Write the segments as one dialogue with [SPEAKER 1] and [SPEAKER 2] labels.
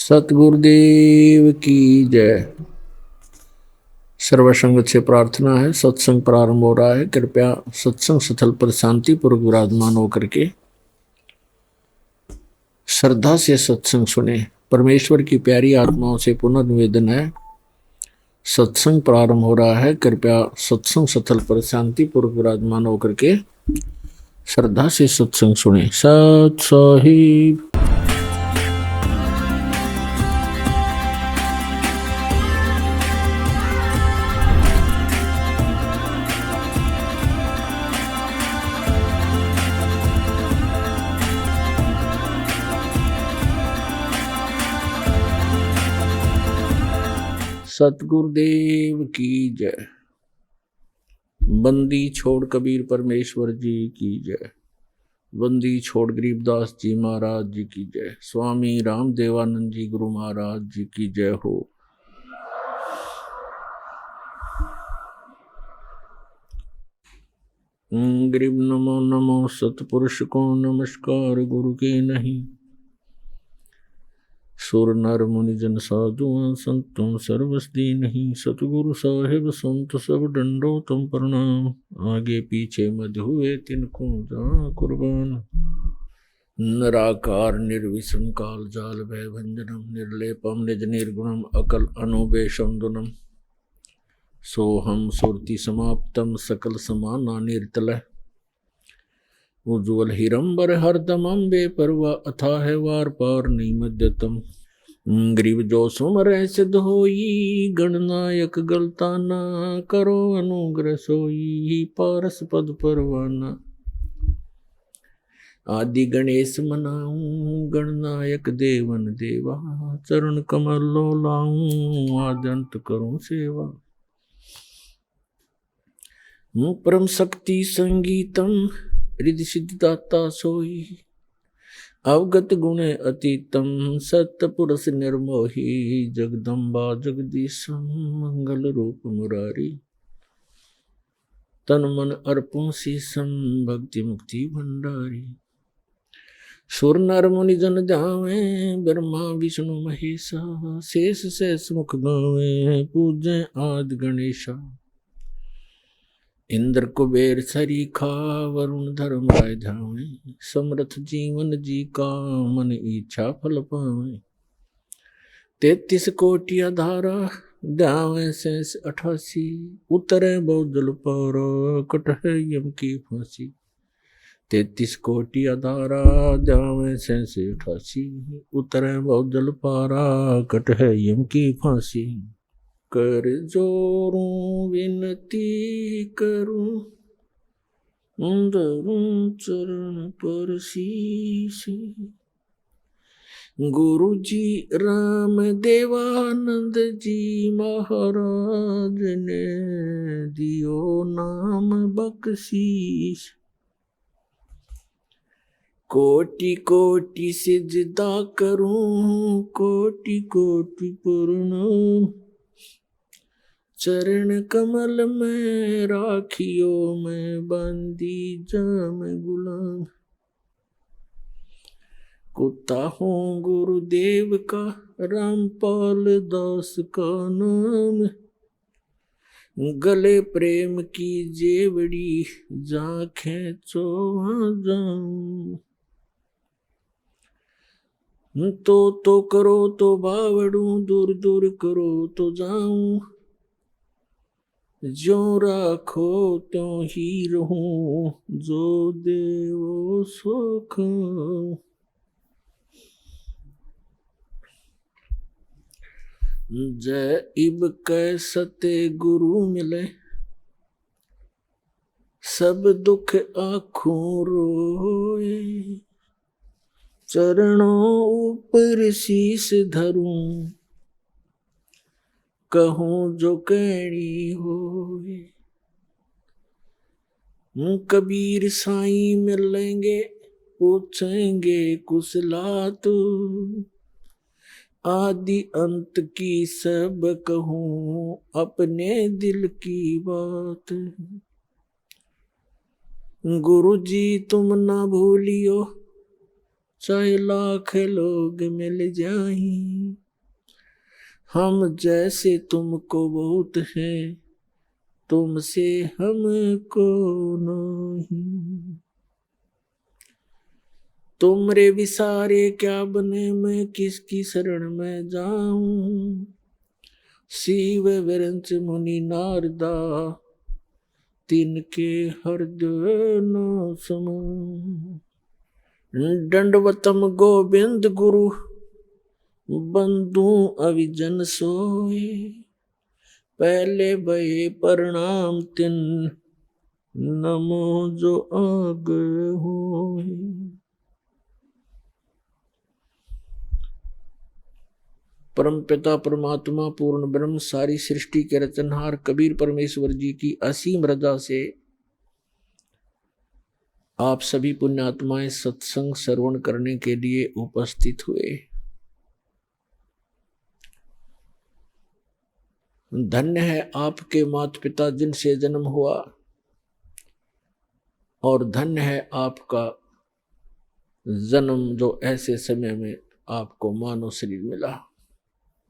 [SPEAKER 1] सतगुरुदेव की जय। सर्वसंग से प्रार्थना है। सत्संग प्रारंभ हो रहा है। कृपया सत्संग स्थल पर शांति पूर्वक विराजमान होकर के श्रद्धा से सत्संग सुने। परमेश्वर की प्यारी आत्माओं से पुनर्निवेदन है, सत्संग प्रारंभ हो रहा है। कृपया सत्संग स्थल पर शांति पूर्वक विराजमान होकर के श्रद्धा से सत्संग सुने। सत साहिब। सतगुरुदेव की जय। बंदी छोड़ कबीर परमेश्वर जी की जय। बंदी छोड़ गरीबदास जी महाराज जी की जय। स्वामी राम देवानंद जी गुरु महाराज जी की जय हो। गरीब नमो नमो सतपुरुष को नमस्कार गुरु के नहीं। सुर नर मुनि जन साधुआं संतों सर्वस्ती नहीं। सतगुरु साहिब संत सब डंडो तुम प्रणाम। आगे पीछे मध हुए तिनको जा कुर्बान। निराकार निर्विषम काल जाल भय भंजनम। निर्लेपम निज निर्गुणम अकल अनुबेशम दुनम। सोहम सुरति समाप्तम सकल समाना निर्तल। उज्ज्वल हिरंबर हरदमं बेपरवा अथाह वार पार निमद्यतम। ग्रीव जो सुमर सिद्ध होई। गणनायक गलता ना करो अनुग्रह सोई। पारस पद परवाना। आदि गणेश मनाऊं गणनायक देवन देवा। चरण कमल लो लाऊं आद्यंत करूं सेवा। परम शक्ति संगीतम रिद्धि सिद्धिदाता सोई। अवगत गुण अतीतम सत्य पुरुष निर्मोही। जगदम्बा जगदीशम मंगल रूप मुरारी। तन मन अर्पण शीशम भक्ति मुक्ति भंडारी। सुर नर मुनि जन जावे ब्रह्मा विष्णु महेशा। शेष शेष मुख गावे पूजे आदि गणेशा। इंद्र कुबेर सरीखा वरुण धर्म राय धावे। समर्थ जीवन जी का मन इच्छा फल पावे। 33 कोटि आधारा दावे शेष 88। उतरे बहुजल पारा कटहे यम की फांसी। 33 कोटि आधारा दावे शेष 88। उतरे बहुजल पारा कटहे यम की फांसी। कर जोरूं विनती करूं धरूं चरण पर शीश। गुरु जी राम देवानंद जी महाराज ने दियो नाम बख्शीश। कोटि कोटि सिजदा करूं कोटि कोटि प्रणाम। चरण कमल में राखियो मैं बंदी जाम गुलाम। कुत्ता हूँ गुरुदेव का रामपाल दास का नाम। गले प्रेम की जेवड़ी जा खेचो जाऊं। तो करो तो बावड़ू दूर दूर करो तो जाऊं। जो राखो त्यों ही रहूं जो देवो सो खाऊं। जय इब कैसते गुरु मिले। सब दुख आँखों रोए। चरणों ऊपर शीश धरूं। कहूं जो कहनी होए। कबीर साईं मिलेंगे पूछेंगे कुशलात। आदि अंत की सब कहूं अपने दिल की बात। गुरु जी तुम ना भूलियो चाहे लाख लोग मिल जाएं, हम जैसे तुमको बहुत है, तुमसे हमको नहीं। तुमरे विसारे क्या बने, मैं किसकी शरण में जाऊं। शिव विरंच मुनि नारदा, तिनके हृदय न समो। दंडवतम गोविंद गुरु, बंधु अविजन सोए। पहले भये प्रणाम तिन, नमो जो आगे होए। परम पिता परमात्मा पूर्ण ब्रह्म सारी सृष्टि के रचनहार कबीर परमेश्वर जी की असीम रजा से आप सभी पुण्यात्माएं सत्संग श्रवण करने के लिए उपस्थित हुए। धन्य है आपके माता पिता जिनसे जन्म हुआ, और धन्य है आपका जन्म जो ऐसे समय में आपको मानव शरीर मिला।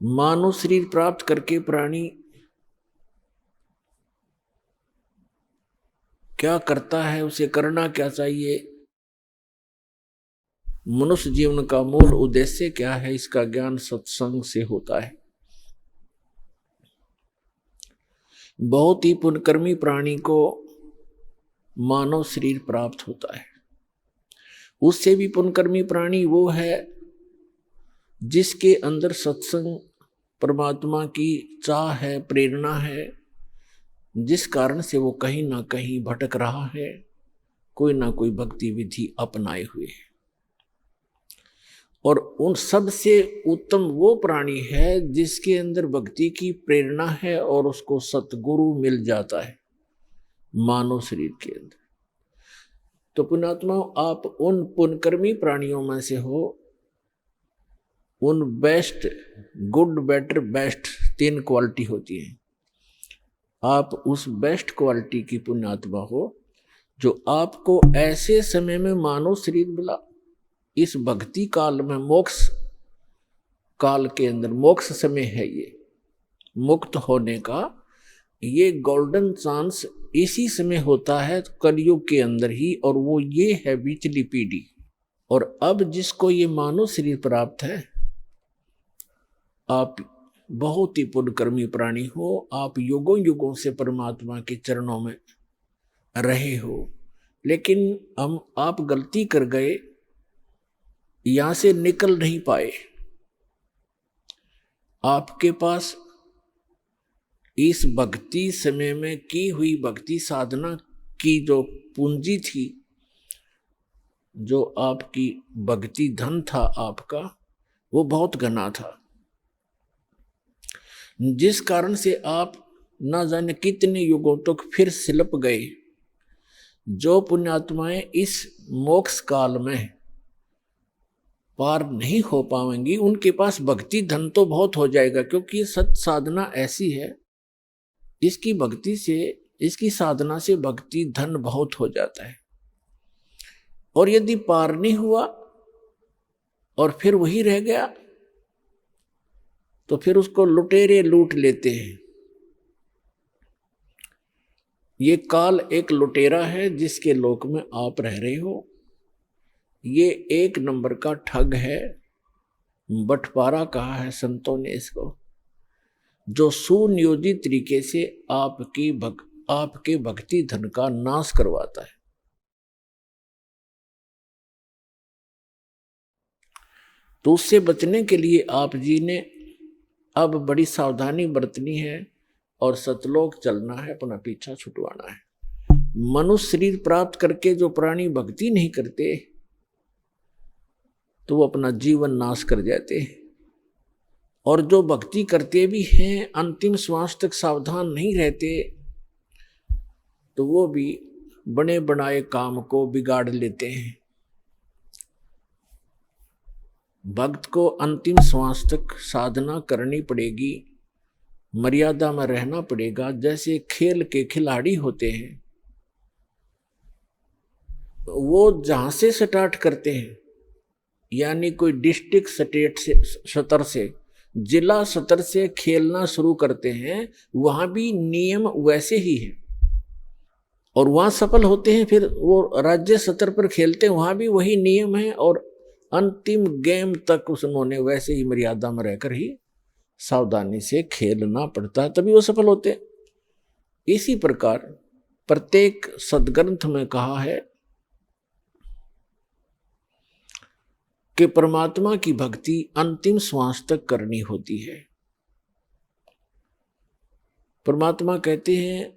[SPEAKER 1] मानव शरीर प्राप्त करके प्राणी क्या करता है, उसे करना क्या चाहिए, मनुष्य जीवन का मूल उद्देश्य क्या है, इसका ज्ञान सत्संग से होता है। बहुत ही पुण्यकर्मी प्राणी को मानव शरीर प्राप्त होता है। उससे भी पुण्यकर्मी प्राणी वो है जिसके अंदर सत्संग परमात्मा की चाह है, प्रेरणा है, जिस कारण से वो कहीं ना कहीं भटक रहा है, कोई ना कोई भक्ति विधि अपनाए हुए है। और उन सब से उत्तम वो प्राणी है जिसके अंदर भक्ति की प्रेरणा है और उसको सतगुरु मिल जाता है मानव शरीर के अंदर। तो पुण्यात्मा, आप उन पुण्यकर्मी प्राणियों में से हो। उन best, good, better, best 3 quality होती है। आप उस बेस्ट क्वालिटी की पुण्यात्मा हो जो आपको ऐसे समय में मानव शरीर मिला, इस भक्ति काल में, मोक्ष काल के अंदर, मोक्ष समय है ये, मुक्त होने का ये गोल्डन चांस इसी समय होता है कलयुग के अंदर ही, और वो ये है बीचली पीढ़ी। और अब जिसको ये मानव शरीर प्राप्त है, आप बहुत ही पुण्यकर्मी प्राणी हो। आप युगों युगों से परमात्मा के चरणों में रहे हो, लेकिन आप गलती कर गए, यहां से निकल नहीं पाए। आपके पास इस भक्ति समय में की हुई भक्ति साधना की जो पूंजी थी, जो आपकी भक्ति धन था आपका, वो बहुत घना था, जिस कारण से आप न जाने कितने युगों तक फिर सिलप गए। जो पुण्यात्माएं इस मोक्ष काल में पार नहीं हो पाएंगी, उनके पास भक्ति धन तो बहुत हो जाएगा, क्योंकि ये सत साधना ऐसी है, इसकी भक्ति से, इसकी साधना से भक्ति धन बहुत हो जाता है। और यदि पार नहीं हुआ और फिर वही रह गया, तो फिर उसको लुटेरे लूट लेते हैं। ये काल एक लुटेरा है जिसके लोक में आप रह रहे हो। ये 1 नंबर का ठग है, बटवारा कहा है संतों ने इसको, जो सुनियोजित तरीके से आपके भक्ति धन का नाश करवाता है। तो उससे बचने के लिए आप जी ने अब बड़ी सावधानी बरतनी है और सतलोक चलना है, अपना पीछा छुटवाना है। मनुष्य शरीर प्राप्त करके जो प्राणी भक्ति नहीं करते, तो वो अपना जीवन नाश कर जाते हैं। और जो भक्ति करते भी हैं, अंतिम श्वास तक सावधान नहीं रहते, तो वो भी बने बनाए काम को बिगाड़ लेते हैं। भक्त को अंतिम श्वास तक साधना करनी पड़ेगी, मर्यादा में रहना पड़ेगा। जैसे खेल के खिलाड़ी होते हैं, वो जहां से स्टार्ट करते हैं, यानी कोई डिस्ट्रिक्ट स्टेट से स्तर से, जिला स्तर से खेलना शुरू करते हैं, वहां भी नियम वैसे ही है और वहां सफल होते हैं, फिर वो राज्य स्तर पर खेलते हैं, वहां भी वही नियम है और अंतिम गेम तक उन्होंने वैसे ही मर्यादा में रहकर ही सावधानी से खेलना पड़ता है, तभी वो सफल होते हैं। इसी प्रकार प्रत्येक सदग्रंथ में कहा है कि परमात्मा की भक्ति अंतिम श्वास तक करनी होती है। परमात्मा कहते हैं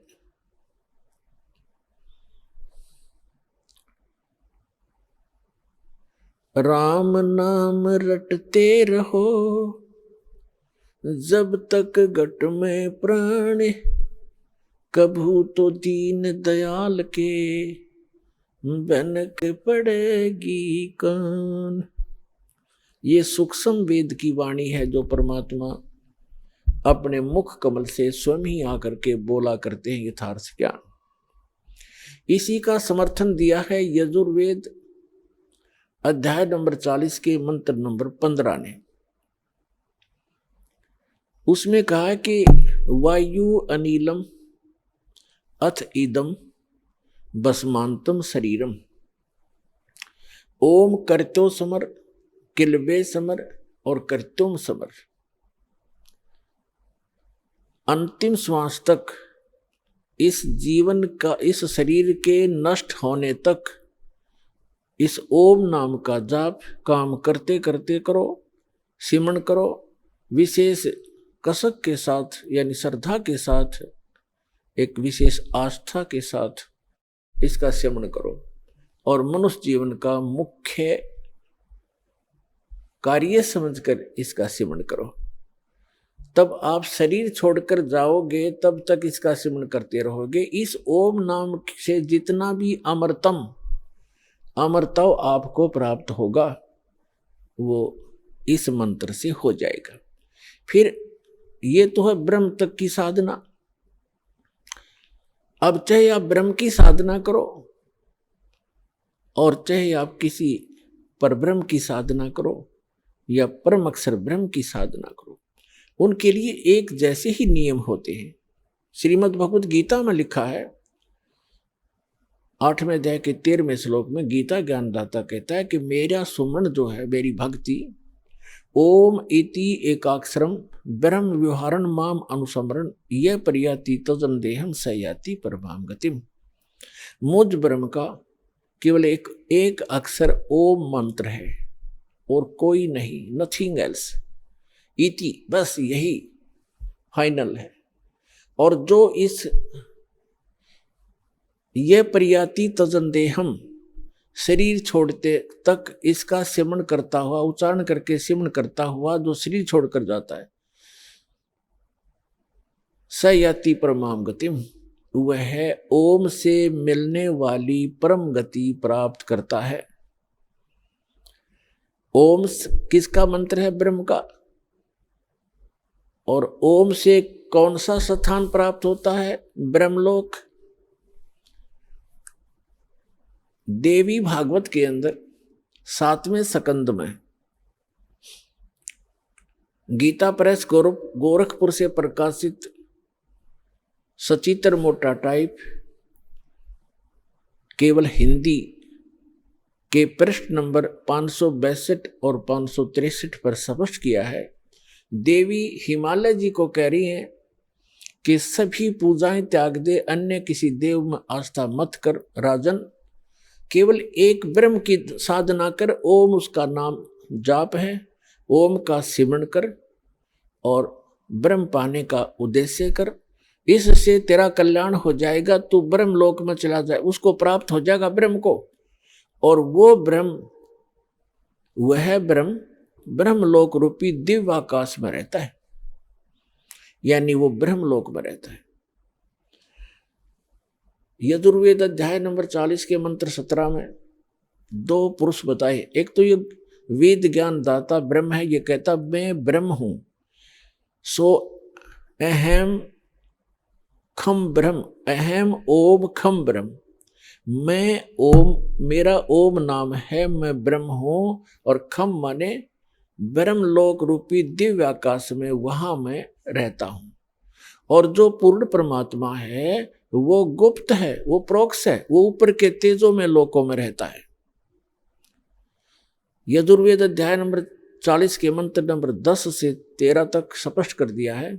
[SPEAKER 1] राम नाम रटते रहो जब तक घट में प्राण, कभू तो दीन दयाल के बनक पड़ेगी कान। ये सूक्ष्म वेद की वाणी है जो परमात्मा अपने मुख कमल से स्वयं ही आकर के बोला करते हैं यथार्थ ज्ञान। इसी का समर्थन दिया है यजुर्वेद अध्याय नंबर 40 के मंत्र नंबर 15 ने। उसमें कहा है कि वायु अनिलम अथ इदम भस्मांतम शरीरम, ओम कर्त्यो समर किलबे समर और कर्त्युम समर। अंतिम श्वास तक इस जीवन का, इस शरीर के नष्ट होने तक इस ओम नाम का जाप काम करते करते करो, सिमरण करो, विशेष कसक के साथ यानी श्रद्धा के साथ, एक विशेष आस्था के साथ इसका सिमरण करो और मनुष्य जीवन का मुख्य कार्य समझकर इसका सिमरण करो। तब आप शरीर छोड़कर जाओगे तब तक इसका सिमरण करते रहोगे। इस ओम नाम से जितना भी अमरत्व आपको प्राप्त होगा वो इस मंत्र से हो जाएगा। फिर ये तो है ब्रह्म तक की साधना। अब चाहे आप ब्रह्म की साधना करो और चाहे आप किसी परब्रह्म की साधना करो या परम अक्षर ब्रह्म की साधना करो, उनके लिए एक जैसे ही नियम होते हैं। श्रीमद् भगवद गीता में लिखा है 8वें अध्याय के 13वें श्लोक में गीता ज्ञानदाता कहता है कि मेरा सुमरण जो है, मेरी भक्ति, ओम इति एकाक्षरम ब्रह्म व्यवहारण माम अनुसमरण यह परियाति तजन देहम सयाति परमाम गतिम। मुझ ब्रह्म का केवल एक अक्षर ओम मंत्र है और कोई नहीं, नथिंग एल्स। इति बस यही फाइनल है। और जो इस ये परियाति तजन देहम शरीर छोड़ते तक इसका सिमरण करता हुआ, उच्चारण करके सिमरण करता हुआ जो शरीर छोड़कर जाता है, सयाति परमाम गतिम, वह ओम से मिलने वाली परम गति प्राप्त करता है। ओम किसका मंत्र है? ब्रह्म का। और ओम से कौन सा स्थान प्राप्त होता है? ब्रह्मलोक। देवी भागवत के अंदर 7वें स्कंद में गीता प्रेस गोरखपुर से प्रकाशित सचित्र मोटा टाइप केवल हिंदी के पृष्ठ नंबर 562 और 563 पर स्पष्ट किया है। देवी हिमालय जी को कह रही हैं कि सभी पूजाएं त्याग दे, अन्य किसी देव में आस्था मत कर राजन, केवल एक ब्रह्म की साधना कर, ओम उसका नाम जाप है, ओम का सिमरण कर और ब्रह्म पाने का उद्देश्य कर, इससे तेरा कल्याण हो जाएगा, तू ब्रह्म लोक में चला जाए, उसको प्राप्त हो जाएगा ब्रह्म को। और वो ब्रह्म, वह ब्रह्म ब्रह्मलोक रूपी दिव्य आकाश में रहता है, यानी वो ब्रह्मलोक में रहता है। यजुर्वेद अध्याय नंबर 40 के मंत्र 17 में 2 पुरुष बताए। एक तो ये वेद ज्ञान दाता ब्रह्म है, ये कहता मैं ब्रह्म हूं, सो अहम खम ब्रह्म, अहम ओम खम ब्रह्म, मैं ओम, मेरा ओम नाम है, मैं ब्रह्म हूं, और खम माने ब्रह्मलोक रूपी दिव्य आकाश में, वहां मैं रहता हूं। और जो पूर्ण परमात्मा है वो गुप्त है, वो प्रोक्ष है, वो ऊपर के तेजों में लोकों में रहता है। यजुर्वेद अध्याय नंबर 40 के मंत्र नंबर 10 से 13 तक स्पष्ट कर दिया है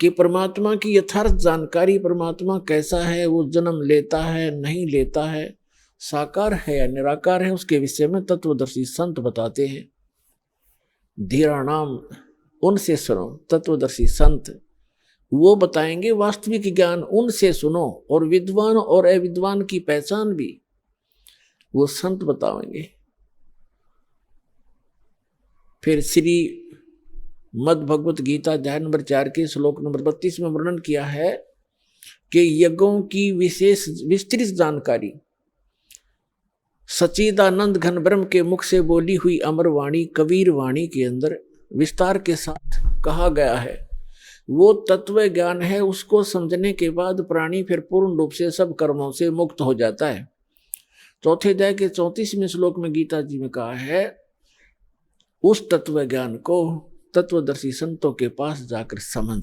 [SPEAKER 1] कि परमात्मा की यथार्थ जानकारी, परमात्मा कैसा है, वो जन्म लेता है नहीं लेता है, साकार है या निराकार है, उसके विषय में तत्वदर्शी संत बताते हैं। धीराणाम, उनसे सुनो, तत्वदर्शी संत वो बताएंगे वास्तविक ज्ञान, उनसे सुनो। और विद्वान और अविद्वान की पहचान भी वो संत बताएंगे। फिर श्री मद भगवत गीता अध्याय नंबर 4 के श्लोक नंबर 32 में वर्णन किया है कि यज्ञों की विशेष विस्तृत जानकारी सच्चिदानंद घन ब्रह्म के मुख से बोली हुई अमर वाणी कबीर वाणी के अंदर विस्तार के साथ कहा गया है। वो तत्व ज्ञान है, उसको समझने के बाद प्राणी फिर पूर्ण रूप से सब कर्मों से मुक्त हो जाता है। चौथे अध्याय के 34वें श्लोक में गीता जी में कहा है, उस तत्व ज्ञान को तत्वदर्शी संतों के पास जाकर समझ।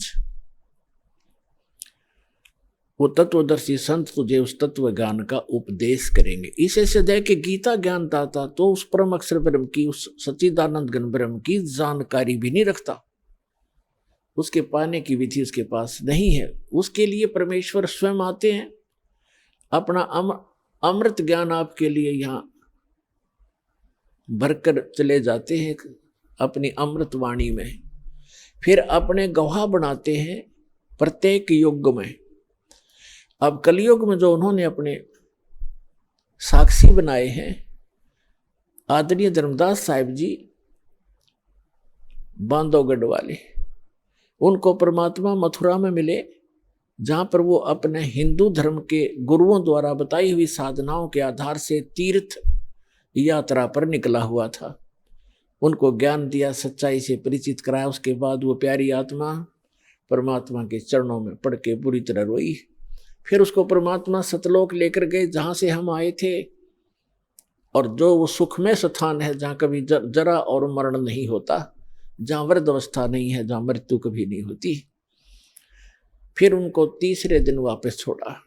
[SPEAKER 1] वो तत्वदर्शी संत तुझे उस तत्व ज्ञान का उपदेश करेंगे। इसे से दे के गीता ज्ञान दाता तो उस परम अक्षर ब्रह्म की, उस सच्चिदानंद घन ब्रह्म की जानकारी भी नहीं रखता, उसके पाने की विधि उसके पास नहीं है। उसके लिए परमेश्वर स्वयं आते हैं, अपना अमृत ज्ञान आपके लिए यहाँ भरकर चले जाते हैं अपनी अमृत वाणी में, फिर अपने गवाह बनाते हैं प्रत्येक युग में। अब कलयुग में जो उन्होंने अपने साक्षी बनाए हैं, आदरणीय धर्मदास साहिब जी बांधवगढ़ वाले, उनको परमात्मा मथुरा में मिले, जहां पर वो अपने हिंदू धर्म के गुरुओं द्वारा बताई हुई साधनाओं के आधार से तीर्थ यात्रा पर निकला हुआ था। उनको ज्ञान दिया, सच्चाई से परिचित कराया। उसके बाद वो प्यारी आत्मा परमात्मा के चरणों में पड़ के बुरी तरह रोई। फिर उसको परमात्मा सतलोक लेकर गए, जहां से हम आए थे, और जो वो सुखमय स्थान है जहां कभी जरा और मरण नहीं होता, जहां वृद्ध अवस्था नहीं है, जहां मृत्यु कभी नहीं होती। फिर उनको तीसरे दिन वापस छोड़ा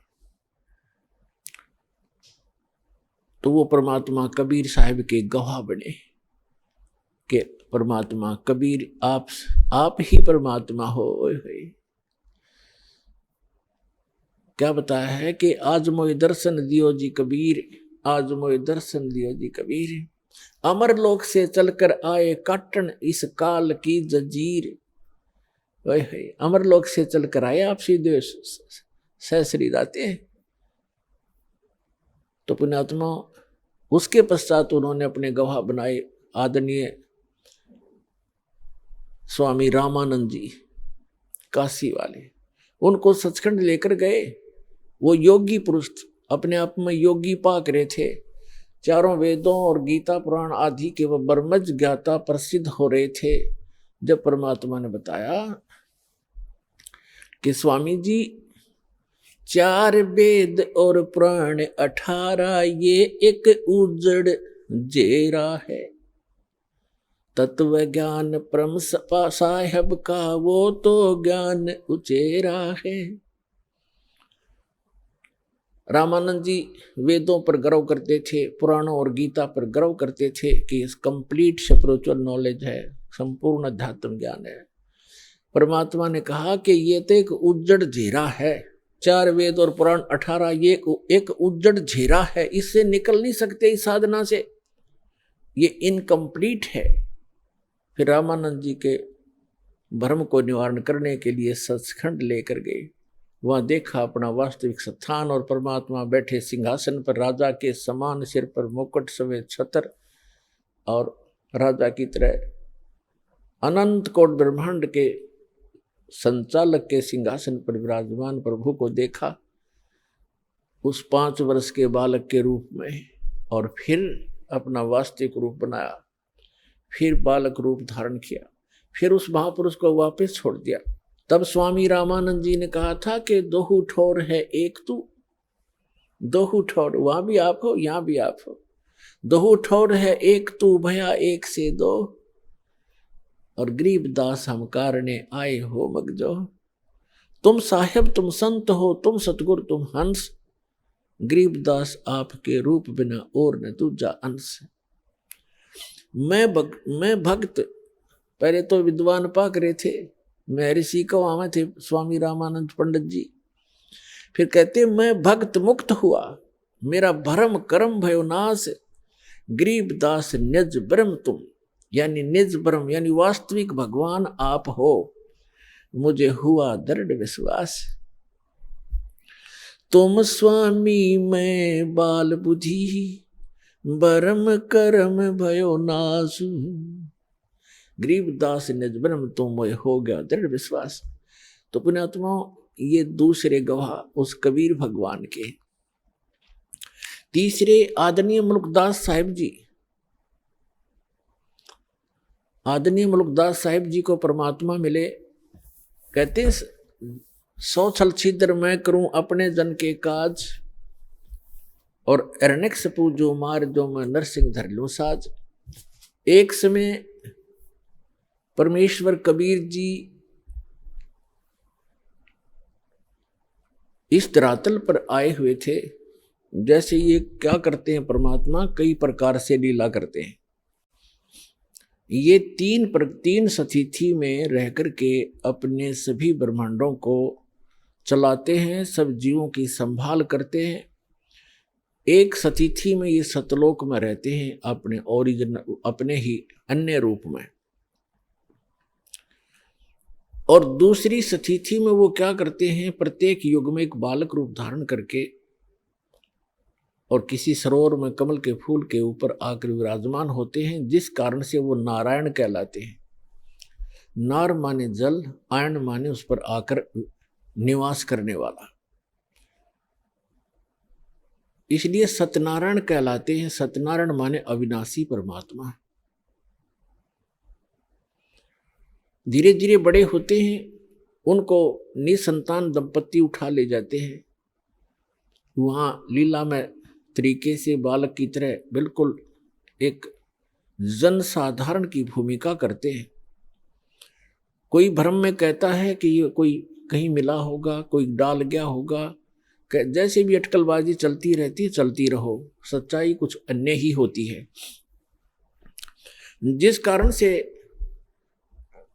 [SPEAKER 1] तो वो परमात्मा कबीर साहिब के गवाह बने कि परमात्मा कबीर आप ही परमात्मा हो। क्या बताया है कि आज मोए दर्शन दियो जी कबीर, आज मोए दर्शन दियो जी कबीर, अमर लोक से चलकर आए काटन इस काल की जंजीर। अमर लोक से चलकर आए आप सीधे सहसरी जाते हैं। तो पुण्यात्मा उसके पश्चात उन्होंने अपने गवाह बनाए आदरणीय स्वामी रामानंद जी काशी वाले, उनको सचखंड लेकर गए। वो योगी पुरुष अपने आप में योगी पाक रहे थे, चारों वेदों और गीता पुराण आदि के वह ब्रह्मज्ञ ज्ञाता प्रसिद्ध हो रहे थे। जब परमात्मा ने बताया कि स्वामी जी 4 वेद और पुराण 18, ये एक उजड़ जेरा है, तत्व ज्ञान परम साहेब का वो तो ज्ञान उचेरा है। रामानंद जी वेदों पर गर्व करते थे, पुराणों और गीता पर गर्व करते थे कि इस कंप्लीट स्पिरिचुअल नॉलेज है, संपूर्ण अध्यात्म ज्ञान है। परमात्मा ने कहा कि ये तो एक उज्जड़ झेरा है, 4 वेद और पुराण 18, ये एक उज्जड़ झेरा है, इससे निकल नहीं सकते इस साधना से, ये इनकम्प्लीट है। फिर रामानंद जी के भ्रम को निवारण करने के लिए सचखंड लेकर गए। वहां देखा अपना वास्तविक स्थान, और परमात्मा बैठे सिंहासन पर, राजा के समान, सिर पर मुकुट समेत छत्र, और राजा की तरह अनंत कोट ब्रह्मांड के संचालक के सिंहासन पर विराजमान प्रभु को देखा उस 5 वर्ष के बालक के रूप में, और फिर अपना वास्तविक रूप बनाया, फिर बालक रूप धारण किया, फिर उस महापुरुष को वापस छोड़ दिया। तब स्वामी रामानंद जी ने कहा था कि 2 ठोर है एक तू, दोहू ठौर, वहां भी आप हो यहां भी आप हो। दोहू ठौर है एक तू भया एक से दो, और गरीब दास हम कारणे आए हो मगजो। तुम साहेब तुम संत हो, तुम सतगुरु तुम हंस, गरीबदास आपके रूप बिना और न दूजा अंश। मैं भक्त, पहले तो विद्वान पाक रहे थे, मैं ऋषि को आवे थे स्वामी रामानंद पंडित जी। फिर कहते मैं भक्त मुक्त हुआ, मेरा भरम कर्म भयो नाश, गरीबदास निज ब्रह्म तुम, यानी निज ब्रह्म यानी वास्तविक भगवान आप हो, मुझे हुआ दृढ़ विश्वास। तुम स्वामी मैं बाल बुद्धि, बरम करम भयो नासु, गरीबदास निज ब्रह्म तुम हो गया दृढ़ विश्वास। तो पुण्यात्माओं, ये दूसरे गवाह उस कबीर भगवान के। तीसरे आदरणीय मुल्कदास साहिब जी, आदरणीय मुल्कदास साहिब जी को परमात्मा मिले। कहते 100 छल छिद्र मैं करूं अपने जन के काज, और अरण्यक सपू जो मार जो मैं नरसिंह धर लूं साज। एक समय परमेश्वर कबीर जी इस धरातल पर आए हुए थे। जैसे ये क्या करते हैं परमात्मा, कई प्रकार से लीला करते हैं। ये तीन सतिथि में रह करके अपने सभी ब्रह्मांडों को चलाते हैं, सब जीवों की संभाल करते हैं। एक सतिथि में ये सतलोक में रहते हैं अपने ओरिजिनल, अपने ही अन्य रूप में, और दूसरी सतिथि में वो क्या करते हैं, प्रत्येक युग में एक बालक रूप धारण करके और किसी सरोवर में कमल के फूल के ऊपर आकर विराजमान होते हैं, जिस कारण से वो नारायण कहलाते हैं। नार माने जल, आयन माने उस पर आकर निवास करने वाला, इसलिए सत्यनारायण कहलाते हैं। सत्यनारायण माने अविनाशी परमात्मा। धीरे धीरे बड़े होते हैं, उनको निसंतान दंपत्ति उठा ले जाते हैं। वहां लीला में तरीके से बालक की तरह बिल्कुल एक जनसाधारण की भूमिका करते हैं। कोई भ्रम में कहता है कि ये कोई कहीं मिला होगा, कोई डाल गया होगा, जैसे भी अटकलबाजी चलती रहती है, चलती रहो, सच्चाई कुछ अन्य ही होती है। जिस कारण से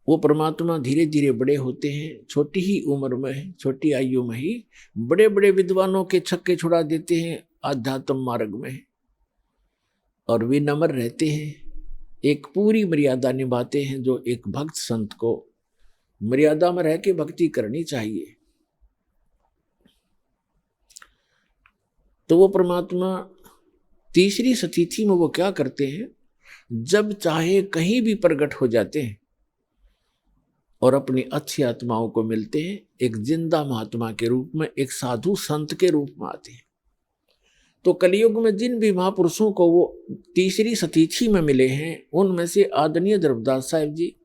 [SPEAKER 1] वो परमात्मा धीरे धीरे बड़े होते हैं, छोटी ही उम्र में, छोटी आयु में ही बड़े बड़े विद्वानों के छक्के छुड़ा देते हैं आध्यात्म मार्ग में, और विनम्र रहते हैं, एक पूरी मर्यादा निभाते हैं जो एक भक्त संत को मर्यादा में रह के भक्ति करनी चाहिए। तो वो परमात्मा तीसरी सतिथि में वो क्या करते हैं, जब चाहे कहीं भी प्रकट हो जाते हैं और अपनी अच्छी आत्माओं को मिलते हैं, एक जिंदा महात्मा के रूप में, एक साधु संत के रूप में आते हैं। तो कलयुग में जिन भी महापुरुषों को वो तीसरी सतिथि में मिले हैं, उनमें से आदरणीय धर्मदास साहिब जी,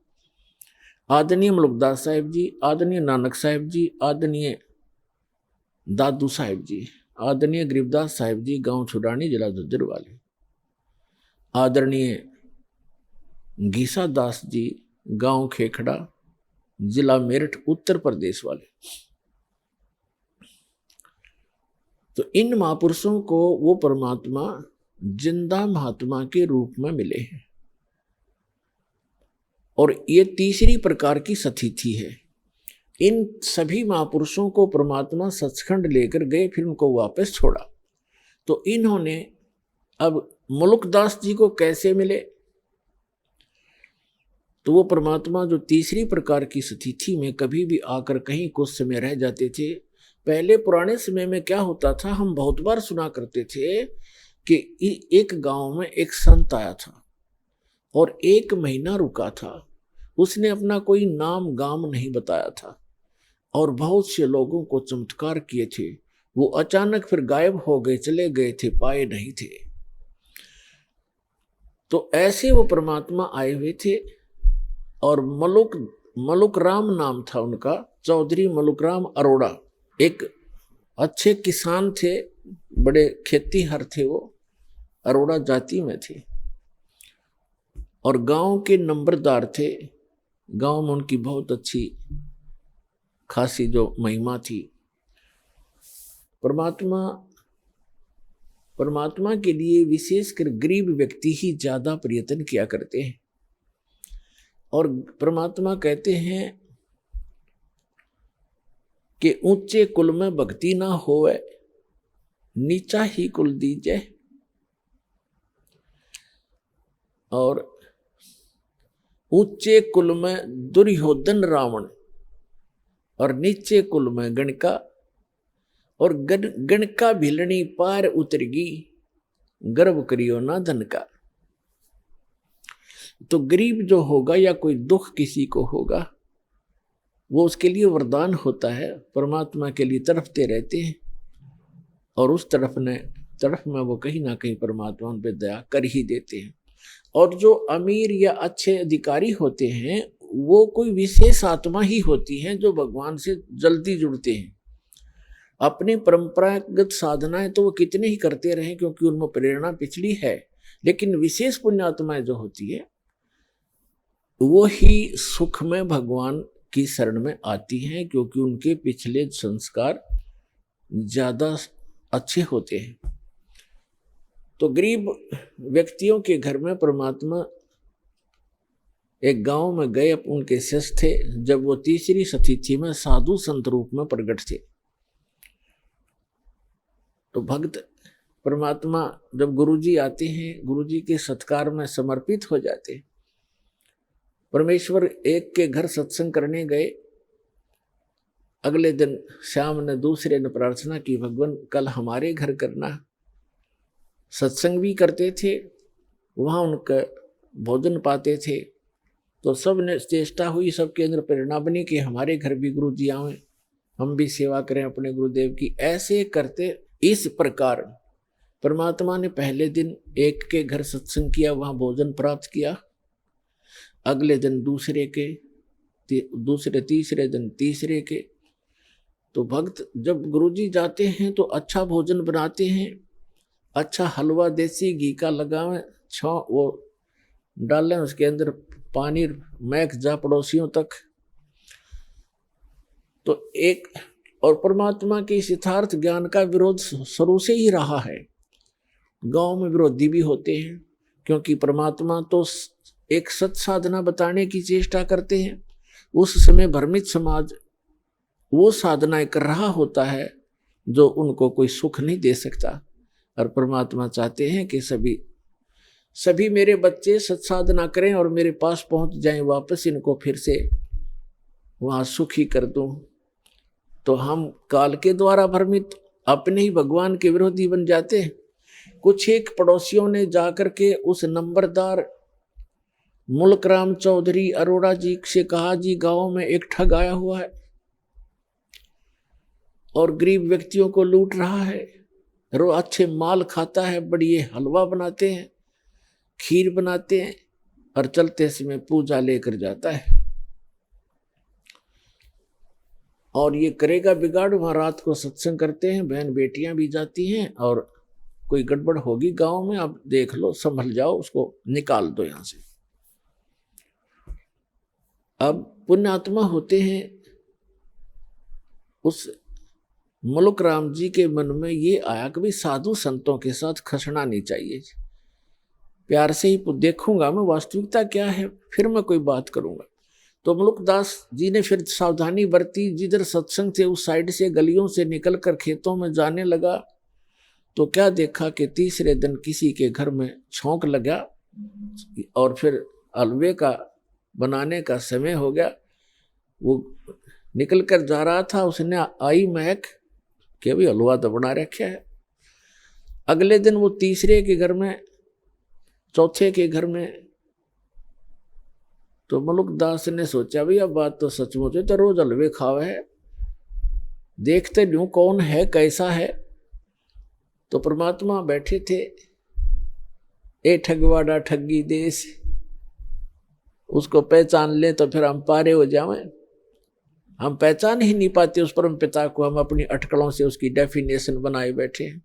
[SPEAKER 1] आदरणीय मुल्कदास साहिब जी, आदरणीय नानक साहिब जी, आदरणीय दादू साहिब जी, आदरणीय गरीबदास साहिब जी गांव छुड़ानी जिला झज्जर वाले, आदरणीय घीसा दास जी गांव खेखड़ा जिला मेरठ उत्तर प्रदेश वाले। तो इन महापुरुषों को वो परमात्मा जिंदा महात्मा के रूप में मिले हैं, और ये तीसरी प्रकार की सतिथि है। इन सभी महापुरुषों को परमात्मा सचखंड लेकर गए, फिर उनको वापस छोड़ा। तो इन्होंने अब मुल्कदास जी को कैसे मिले, तो वो परमात्मा जो तीसरी प्रकार की सतिथि में कभी भी आकर कहीं कुछ समय रह जाते थे। पहले पुराने समय में क्या होता था, हम बहुत बार सुना करते थे कि एक गांव में एक संत आया था और 1 महीना रुका था। उसने अपना कोई नाम गाम नहीं बताया था और बहुत से लोगों को चमत्कार किए थे। वो अचानक फिर गायब हो गए, चले गए थे, पाए नहीं थे। तो ऐसे वो परमात्मा आए हुए थे, और मलुक राम नाम था उनका, चौधरी मलुक राम अरोड़ा। एक अच्छे किसान थे, बड़े खेतीहर थे, वो अरोड़ा जाति में थे और गांव के नंबरदार थे। गांव में उनकी बहुत अच्छी खासी जो महिमा थी। परमात्मा के लिए विशेषकर गरीब व्यक्ति ही ज्यादा प्रयत्न किया करते हैं। और परमात्मा कहते हैं कि ऊंचे कुल में भक्ति ना होवे, नीचा ही कुल दीजे। और ऊंचे कुल में दुर्योधन रावण और नीचे कुल में गणका, और गणका भिलनी पार उतरगी, गर्व करियो ना धन का। तो गरीब जो होगा या कोई दुख किसी को होगा, वो उसके लिए वरदान होता है, परमात्मा के लिए तड़पते रहते हैं और उस तरफ में वो कहीं ना कहीं परमात्मा उन पे दया कर ही देते हैं। और जो अमीर या अच्छे अधिकारी होते हैं वो कोई विशेष आत्मा ही होती हैं जो भगवान से जल्दी जुड़ते हैं। अपनी परंपरागत साधनाएं तो वो कितने ही करते रहे क्योंकि उनमें प्रेरणा पिछली है, लेकिन विशेष पुण्यात्माएं जो होती है वो ही सुख में भगवान की शरण में आती हैं क्योंकि उनके पिछले संस्कार ज्यादा अच्छे होते हैं। तो गरीब व्यक्तियों के घर में परमात्मा एक गांव में गए, उनके शिष्य थे। जब वो तीसरी तिथि में साधु संत रूप में प्रकट थे तो भक्त परमात्मा जब गुरुजी आते हैं, गुरुजी के सत्कार में समर्पित हो जाते हैं। परमेश्वर एक के घर सत्संग करने गए, अगले दिन श्याम ने दूसरे ने प्रार्थना की, भगवान कल हमारे घर करना। सत्संग भी करते थे, वहाँ उनका भोजन पाते थे। तो सब ने चेष्टा हुई, सबके अंदर प्रेरणा बनी कि हमारे घर भी गुरु जी आए, हम भी सेवा करें अपने गुरुदेव की। ऐसे करते इस प्रकार परमात्मा ने पहले दिन एक के घर सत्संग किया, वहाँ भोजन प्राप्त किया। अगले दिन दूसरे तीसरे दिन तीसरे के। तो भक्त जब गुरुजी जाते हैं तो अच्छा भोजन बनाते हैं, अच्छा हलवा देसी घी का लगावें, वो डालें, उसके अंदर पानी महक जा पड़ोसियों तक। तो एक और परमात्मा के यथार्थ ज्ञान का विरोध शुरू से ही रहा है। गांव में विरोधी भी होते हैं क्योंकि परमात्मा तो एक सत साधना बताने की चेष्टा करते हैं। उस समय भ्रमित समाज वो साधनाएं कर रहा होता है जो उनको कोई सुख नहीं दे सकता। और परमात्मा चाहते हैं कि सभी मेरे बच्चे सत्साधना करें और मेरे पास पहुंच जाएं वापस, इनको फिर से वहां सुखी कर दूं। तो हम काल के द्वारा भ्रमित अपने ही भगवान के विरोधी बन जाते हैं। कुछ एक पड़ोसियों ने जाकर के उस नंबरदार मुल्कराम चौधरी अरोड़ा जी से कहा, जी गांव में एक ठग आया हुआ है और गरीब व्यक्तियों को लूट रहा है, अच्छे माल खाता है, बढ़िया हलवा बनाते हैं, खीर बनाते हैं और चलते समय पूजा लेकर जाता है और ये करेगा बिगाड़। वहां रात को सत्संग करते हैं, बहन बेटियां भी जाती हैं और कोई गड़बड़ होगी गांव में, आप देख लो, संभल जाओ, उसको निकाल दो यहां से। अब पुण्यात्मा होते हैं, उस मुल्क राम जी के मन में ये आया कि भाई साधु संतों के साथ खसना नहीं चाहिए, प्यार से ही देखूंगा मैं वास्तविकता क्या है, फिर मैं कोई बात करूंगा। तो मुल्कदास जी ने फिर सावधानी बरती, जिधर सत्संग थे उस साइड से गलियों से निकलकर खेतों में जाने लगा। तो क्या देखा कि तीसरे दिन किसी के घर में छौंक लगा और फिर हलवे का बनाने का समय हो गया। वो निकल कर जा रहा था, उसने आई महक कि भाई हलवा तो बना रखा है। अगले दिन वो तीसरे के घर में, चौथे के घर में, तो मुल्कदास ने सोचा भाई अब बात तो सचमुच है, तो रोज हलवे खावे है, देखते न्यू कौन है कैसा है। तो परमात्मा बैठे थे, ए ठगवाड़ा ठगी देश, उसको पहचान ले तो फिर हम पारे हो जाएं। हम पहचान ही नहीं पाते उस परम पिता को, हम अपनी अटकलों से उसकी डेफिनेशन बनाए बैठे हैं।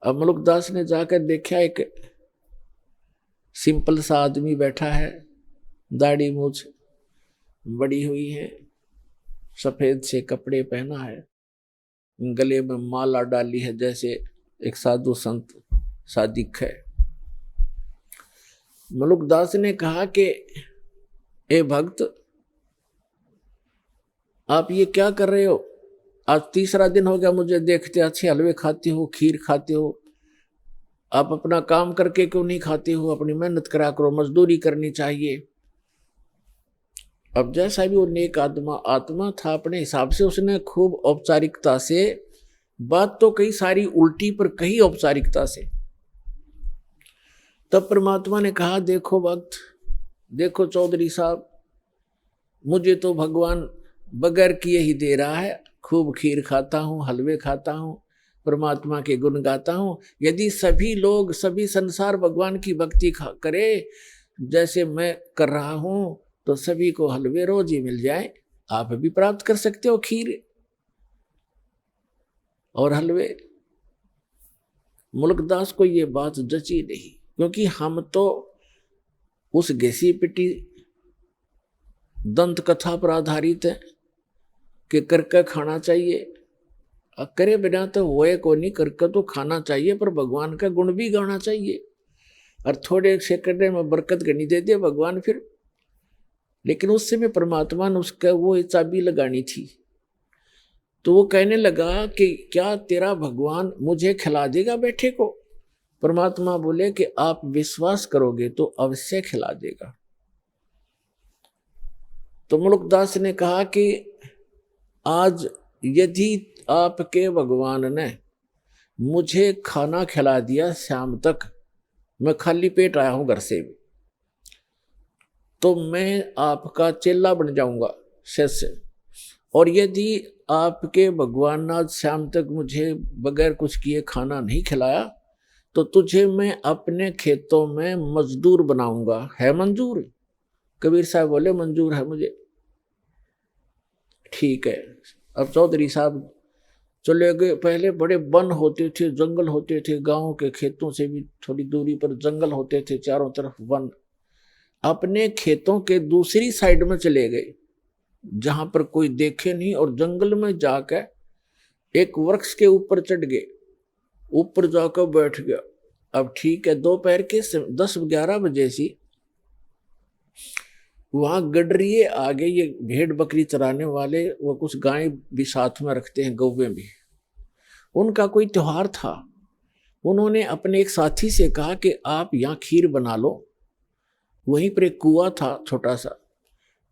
[SPEAKER 1] अब मलुकदास ने जाकर देखा एक सिंपल सा आदमी बैठा है, दाढ़ी मूछ बड़ी हुई है, सफेद से कपड़े पहना है, गले में माला डाली है, जैसे एक साधु संत सा दिख है। मलुकदास ने कहा कि ए भक्त, आप ये क्या कर रहे हो? आज तीसरा दिन हो गया मुझे देखते, अच्छे हलवे खाते हो, खीर खाते हो, आप अपना काम करके क्यों नहीं खाते हो? अपनी मेहनत करा करो, मजदूरी करनी चाहिए। अब जैसा भी वो नेक आत्मा था, अपने हिसाब से उसने खूब औपचारिकता से बात तो कई सारी उल्टी पर कही औपचारिकता से। तब परमात्मा ने कहा, देखो भक्त, देखो चौधरी साहब, मुझे तो भगवान बगैर किए ही दे रहा है, खूब खीर खाता हूँ, हलवे खाता हूँ, परमात्मा के गुण गाता हूँ। यदि सभी लोग, सभी संसार भगवान की भक्ति करे जैसे मैं कर रहा हूँ, तो सभी को हलवे रोज ही मिल जाए। आप भी प्राप्त कर सकते हो खीर और हलवे। मुल्कदास को ये बात जची नहीं, क्योंकि हम तो उस घिसी पिटी दंत कथा पर आधारित है कि करके खाना चाहिए, करे बिना तो होए को नहीं, करके तो खाना चाहिए, पर भगवान का गुण भी गाना चाहिए। और थोड़े सेकंड में बरकत करनी दे दे भगवान फिर। लेकिन उससे में परमात्मा ने उसका वो चाबी लगानी थी। तो वो कहने लगा कि क्या तेरा भगवान मुझे खिला देगा बैठे को? परमात्मा बोले कि आप विश्वास करोगे तो अवश्य खिला देगा। तो मुल्कदास ने कहा कि आज यदि आपके भगवान ने मुझे खाना खिला दिया शाम तक, मैं खाली पेट आया हूं घर से भी, तो मैं आपका चेला बन जाऊंगा, शिष्य। और यदि आपके भगवान ने आज शाम तक मुझे बगैर कुछ किए खाना नहीं खिलाया, तो तुझे मैं अपने खेतों में मजदूर बनाऊंगा। है मंजूर? कबीर साहब बोले मंजूर है मुझे। ठीक है। अब चौधरी साहब चले गए। पहले बड़े वन होते थे, जंगल होते थे, गांव के खेतों से भी थोड़ी दूरी पर जंगल होते थे, चारों तरफ वन। अपने खेतों के दूसरी साइड में चले गए जहां पर कोई देखे नहीं, और जंगल में जाकर एक वृक्ष के ऊपर चढ़ गए, ऊपर जाकर बैठ गया। अब ठीक है, दोपहर के 10-11 बजे सी वहां गडरिए आगे, ये भेड़ बकरी चराने वाले, वो कुछ गाय भी साथ में रखते हैं, गौवे भी, उनका कोई त्योहार था। उन्होंने अपने एक साथी से कहा कि आप यहाँ खीर बना लो। वहीं पर एक कुआं था छोटा सा,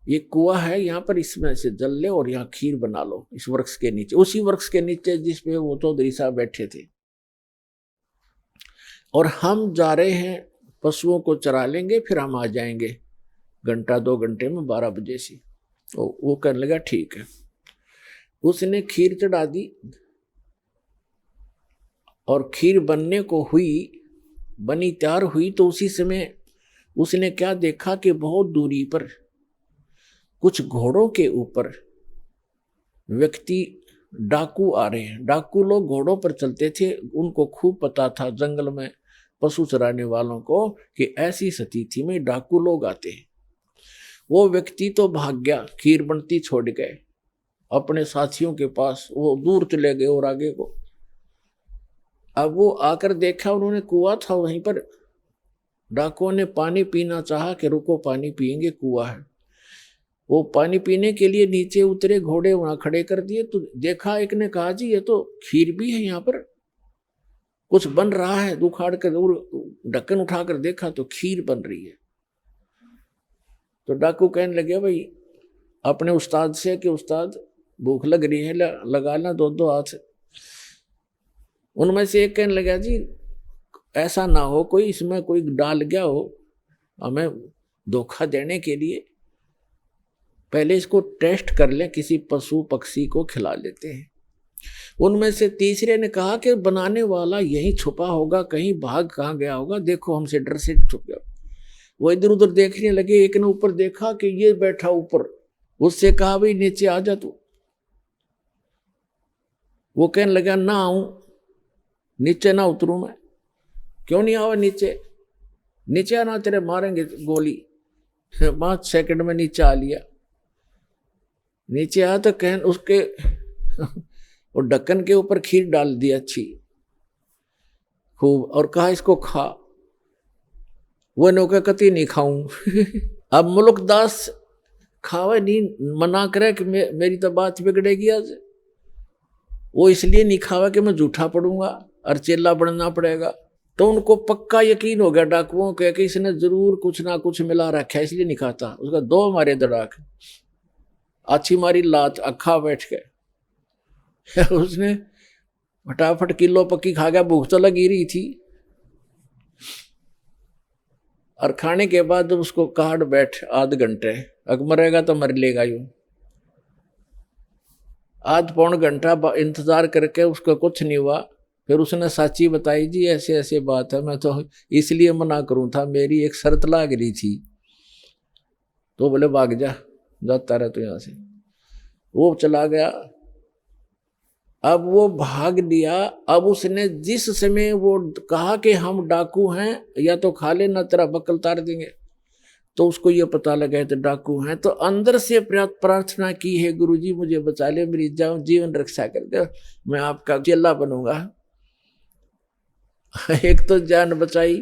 [SPEAKER 1] ये कुआं है यहाँ पर, इसमें से जल ले और यहाँ खीर बना लो इस वृक्ष के नीचे, उसी वृक्ष के नीचे जिसपे वो चौधरी साहब बैठे थे। और हम जा रहे हैं, पशुओं को चरा लेंगे, फिर हम आ जाएंगे 1-2 घंटे में, 12 बजे से। तो वो करने लगा ठीक है। उसने खीर चढ़ा दी और खीर बनने को हुई, बनी तैयार हुई, तो उसी समय उसने क्या देखा कि बहुत दूरी पर कुछ घोड़ों के ऊपर व्यक्ति डाकू आ रहे हैं। डाकू लोग घोड़ों पर चलते थे, उनको खूब पता था जंगल में पशु चराने वालों को कि ऐसी स्थिति में डाकू लोग आते हैं। वो व्यक्ति तो भाग गया, खीर बनती छोड़ गए अपने साथियों के पास, वो दूर चले गए और आगे को। अब वो आकर देखा, उन्होंने कुआं था वहीं पर, डाकुओं ने पानी पीना चाहा कि रुको पानी पिएंगे, कुआं है। वो पानी पीने के लिए नीचे उतरे, घोड़े वहां खड़े कर दिए। तो देखा, एक ने कहा जी ये तो खीर भी है, यहाँ पर कुछ बन रहा है। उखाड़ कर ढक्कन उठाकर देखा तो खीर बन रही है। तो डाकू कहने लगे भाई अपने उस्ताद से कि उस्ताद भूख लग रही है, लगा ला 2-2 हाथ। उनमें से एक कहने लगा जी ऐसा ना हो कोई इसमें कोई डाल गया हो हमें धोखा देने के लिए, पहले इसको टेस्ट कर ले, किसी पशु पक्षी को खिला लेते हैं। उनमें से तीसरे ने कहा कि बनाने वाला यहीं छुपा होगा, कहीं भाग कहाँ गया होगा, देखो हमसे डर से छुप गया। वो इधर उधर देखने लगे। एक ने ऊपर देखा कि ये बैठा ऊपर, उससे कहा भाई नीचे आ जा तू। वो कहने लगा ना आऊं। नीचे ना उतरूं मैं? क्यों नहीं आवा नीचे? नीचे आना, तेरे मारेंगे गोली। 5 सेकंड में नीचे आ लिया। नीचे आ तो कह उसके वो ढक्कन के ऊपर खीर डाल दी अच्छी खूब, और कहा इसको खा। वो नौका कति नहीं खाऊं। अब मुल्कदास खावे नहीं, मना करे कि मेरी तो बात बिगड़ेगी आज। वो इसलिए नहीं खावा कि मैं झूठा पड़ूंगा और चेला बनना पड़ेगा। तो उनको पक्का यकीन हो गया डाकुओं के कि इसने जरूर कुछ ना कुछ मिला रखा है, इसलिए नहीं खाता। उसका 2 मारे दड़ाक, अच्छी मारी लात, अखा बैठ के उसने फटाफट किलो पक्की खा गया। भूख तो लगी रही थी, और खाने के बाद उसको काट बैठ आध घंटे, अगर मरेगा तो मर लेगा यूं। आध पौन घंटा इंतजार करके उसका कुछ नहीं हुआ। फिर उसने साची बताई, जी ऐसे ऐसे बात है, मैं तो इसलिए मना करूं था, मेरी एक शर्त लाग रही थी। तो बोले भाग जा, जाता रहे तो यहां से। वो चला गया। अब वो भाग लिया। अब उसने जिस समय वो कहा कि हम डाकू हैं, या तो खा लेना तेरा बकल उतार देंगे, तो उसको ये पता लगा तो डाकू हैं, तो अंदर से प्रार्थना की है, गुरुजी मुझे बचा ले, मेरी जीवन रक्षा कर दे, मैं आपका चेला बनूंगा। एक तो जान बचाई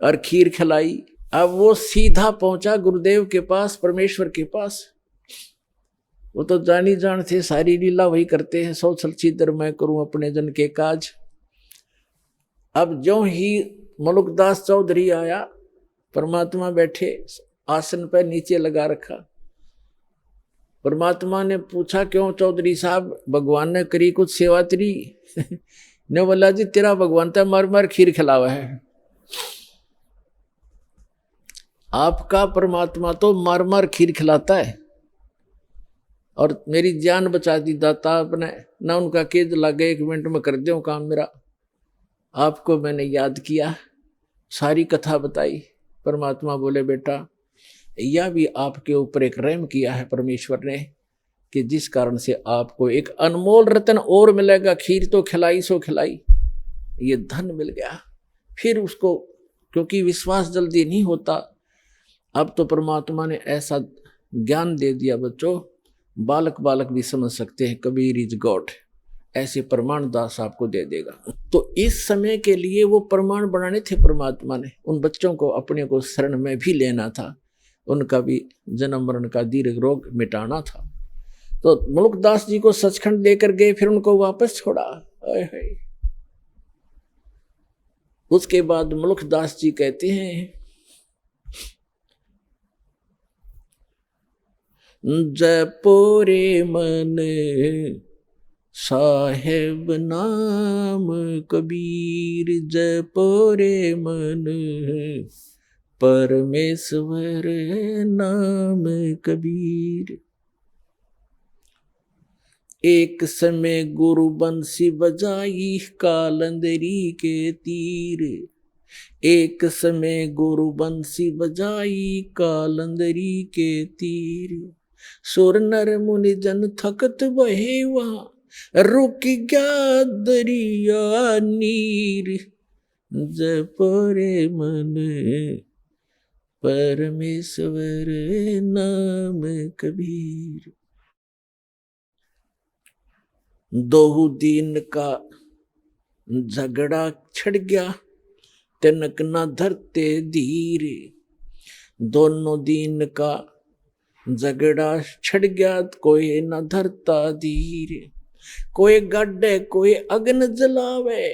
[SPEAKER 1] और खीर खिलाई। अब वो सीधा पहुंचा गुरुदेव के पास, परमेश्वर के पास। वो तो जानी जान थे, सारी लीला वही करते हैं, 100 छलछीदर मैं करूं अपने जन के काज। अब जो ही मुल्कदास चौधरी आया, परमात्मा बैठे आसन पर नीचे लगा रखा। परमात्मा ने पूछा, क्यों चौधरी साहब, भगवान ने करी कुछ सेवा तेरी? ने बोला, जी तेरा भगवान तो मर मर खीर खिलावा है। आपका परमात्मा तो मार मार खीर खिलाता है, और मेरी जान बचा दी दाता आपने ना। उनका केज लगे 1 मिनट में कर दो काम मेरा। आपको मैंने याद किया, सारी कथा बताई। परमात्मा बोले, बेटा यह भी आपके ऊपर एक रहम किया है परमेश्वर ने, कि जिस कारण से आपको एक अनमोल रतन और मिलेगा। खीर तो खिलाई सो खिलाई, ये धन मिल गया। फिर उसको, क्योंकि विश्वास जल्दी नहीं होता, अब तो परमात्मा ने ऐसा ज्ञान दे दिया बच्चों, बालक बालक भी समझ सकते हैं, कबीर इज गॉड, ऐसे प्रमाण दास आपको दे देगा। तो इस समय के लिए वो प्रमाण बनाने थे परमात्मा ने। उन बच्चों को अपने को शरण में भी लेना था, उनका भी जन्म मरण का दीर्घ रोग मिटाना था। तो मुल्कदास जी को सचखंड लेकर गए, फिर उनको वापस छोड़ा। उसके बाद मुल्कदास जी कहते हैं, जपोरे मन साहेब नाम कबीर, जपोरे मन परमेश्वर नाम कबीर। एक समय गुरु बंसी बजाई कालंदरी के तीर, एक समय गुरु बंसी बजाई कालंदरी के तीर। सुर नर मुनि जन थकत बहे वहां, रुक गया दरिया नीर, जपरे मन परमेश्वर नाम कबीर। 2 दिन का झगड़ा छिड़ गया, तिनक न धरते धीर। दोनों दिन का झगड़ा छिड़ गया, कोई न धरता धीर। कोई गड्ढे कोई अग्न जलावे,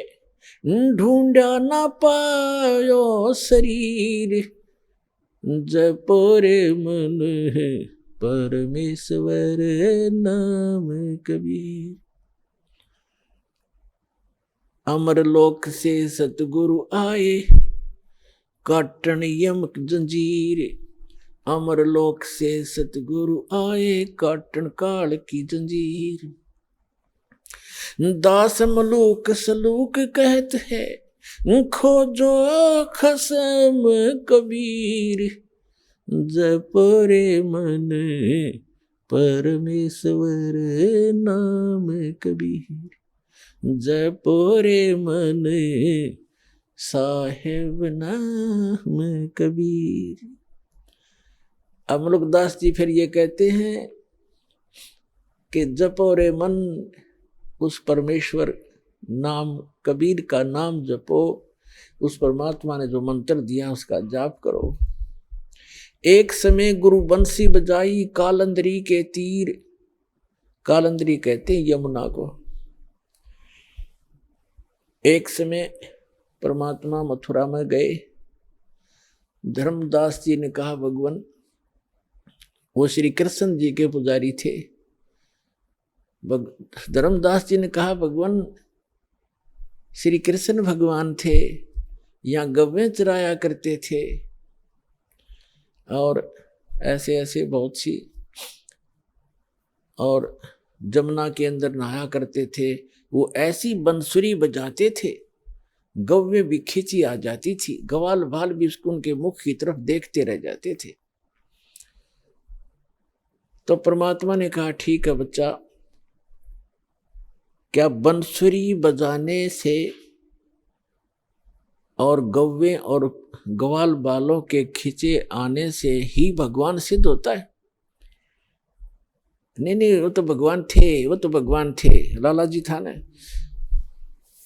[SPEAKER 1] ढूंढा ना पायो शरीर, जपोरे मन परमेश्वर नाम कबीर। अमरलोक से सतगुरु आए, काटन यमक जंजीर। अमरलोक से सतगुरु आए, काटन काल की जंजीर। दास मलूक सलूक कहत है, खोजो खसम कबीर, जपरे मन परमेश्वर नाम कबीर। जपो रे मन साहेब नाम कबीर। अब मुल्कदास जी फिर ये कहते हैं कि जपो रे मन, उस परमेश्वर नाम कबीर का नाम जपो, उस परमात्मा ने जो मंत्र दिया उसका जाप करो। एक समय गुरु बंसी बजाई कालंदरी के तीर, कालंदरी कहते हैं यमुना को। एक समय परमात्मा मथुरा में गए, धर्मदास जी ने कहा भगवान, वो श्री कृष्ण जी के पुजारी थे, धर्मदास जी ने कहा भगवान श्री कृष्ण भगवान थे, यहाँ गव्वें चराया करते थे और ऐसे ऐसे बहुत सी, और जमुना के अंदर नहाया करते थे। वो ऐसी बंसुरी बजाते थे, गव्वे भी खींची आ जाती थी, ग्वाल बाल भी उनके मुख की तरफ देखते रह जाते थे। तो परमात्मा ने कहा ठीक है बच्चा, क्या बंसुरी बजाने से और गव्वे और ग्वाल बालों के खींचे आने से ही भगवान सिद्ध होता है? नहीं नहीं, वो तो भगवान थे, वो तो भगवान थे, लाला जी था ना।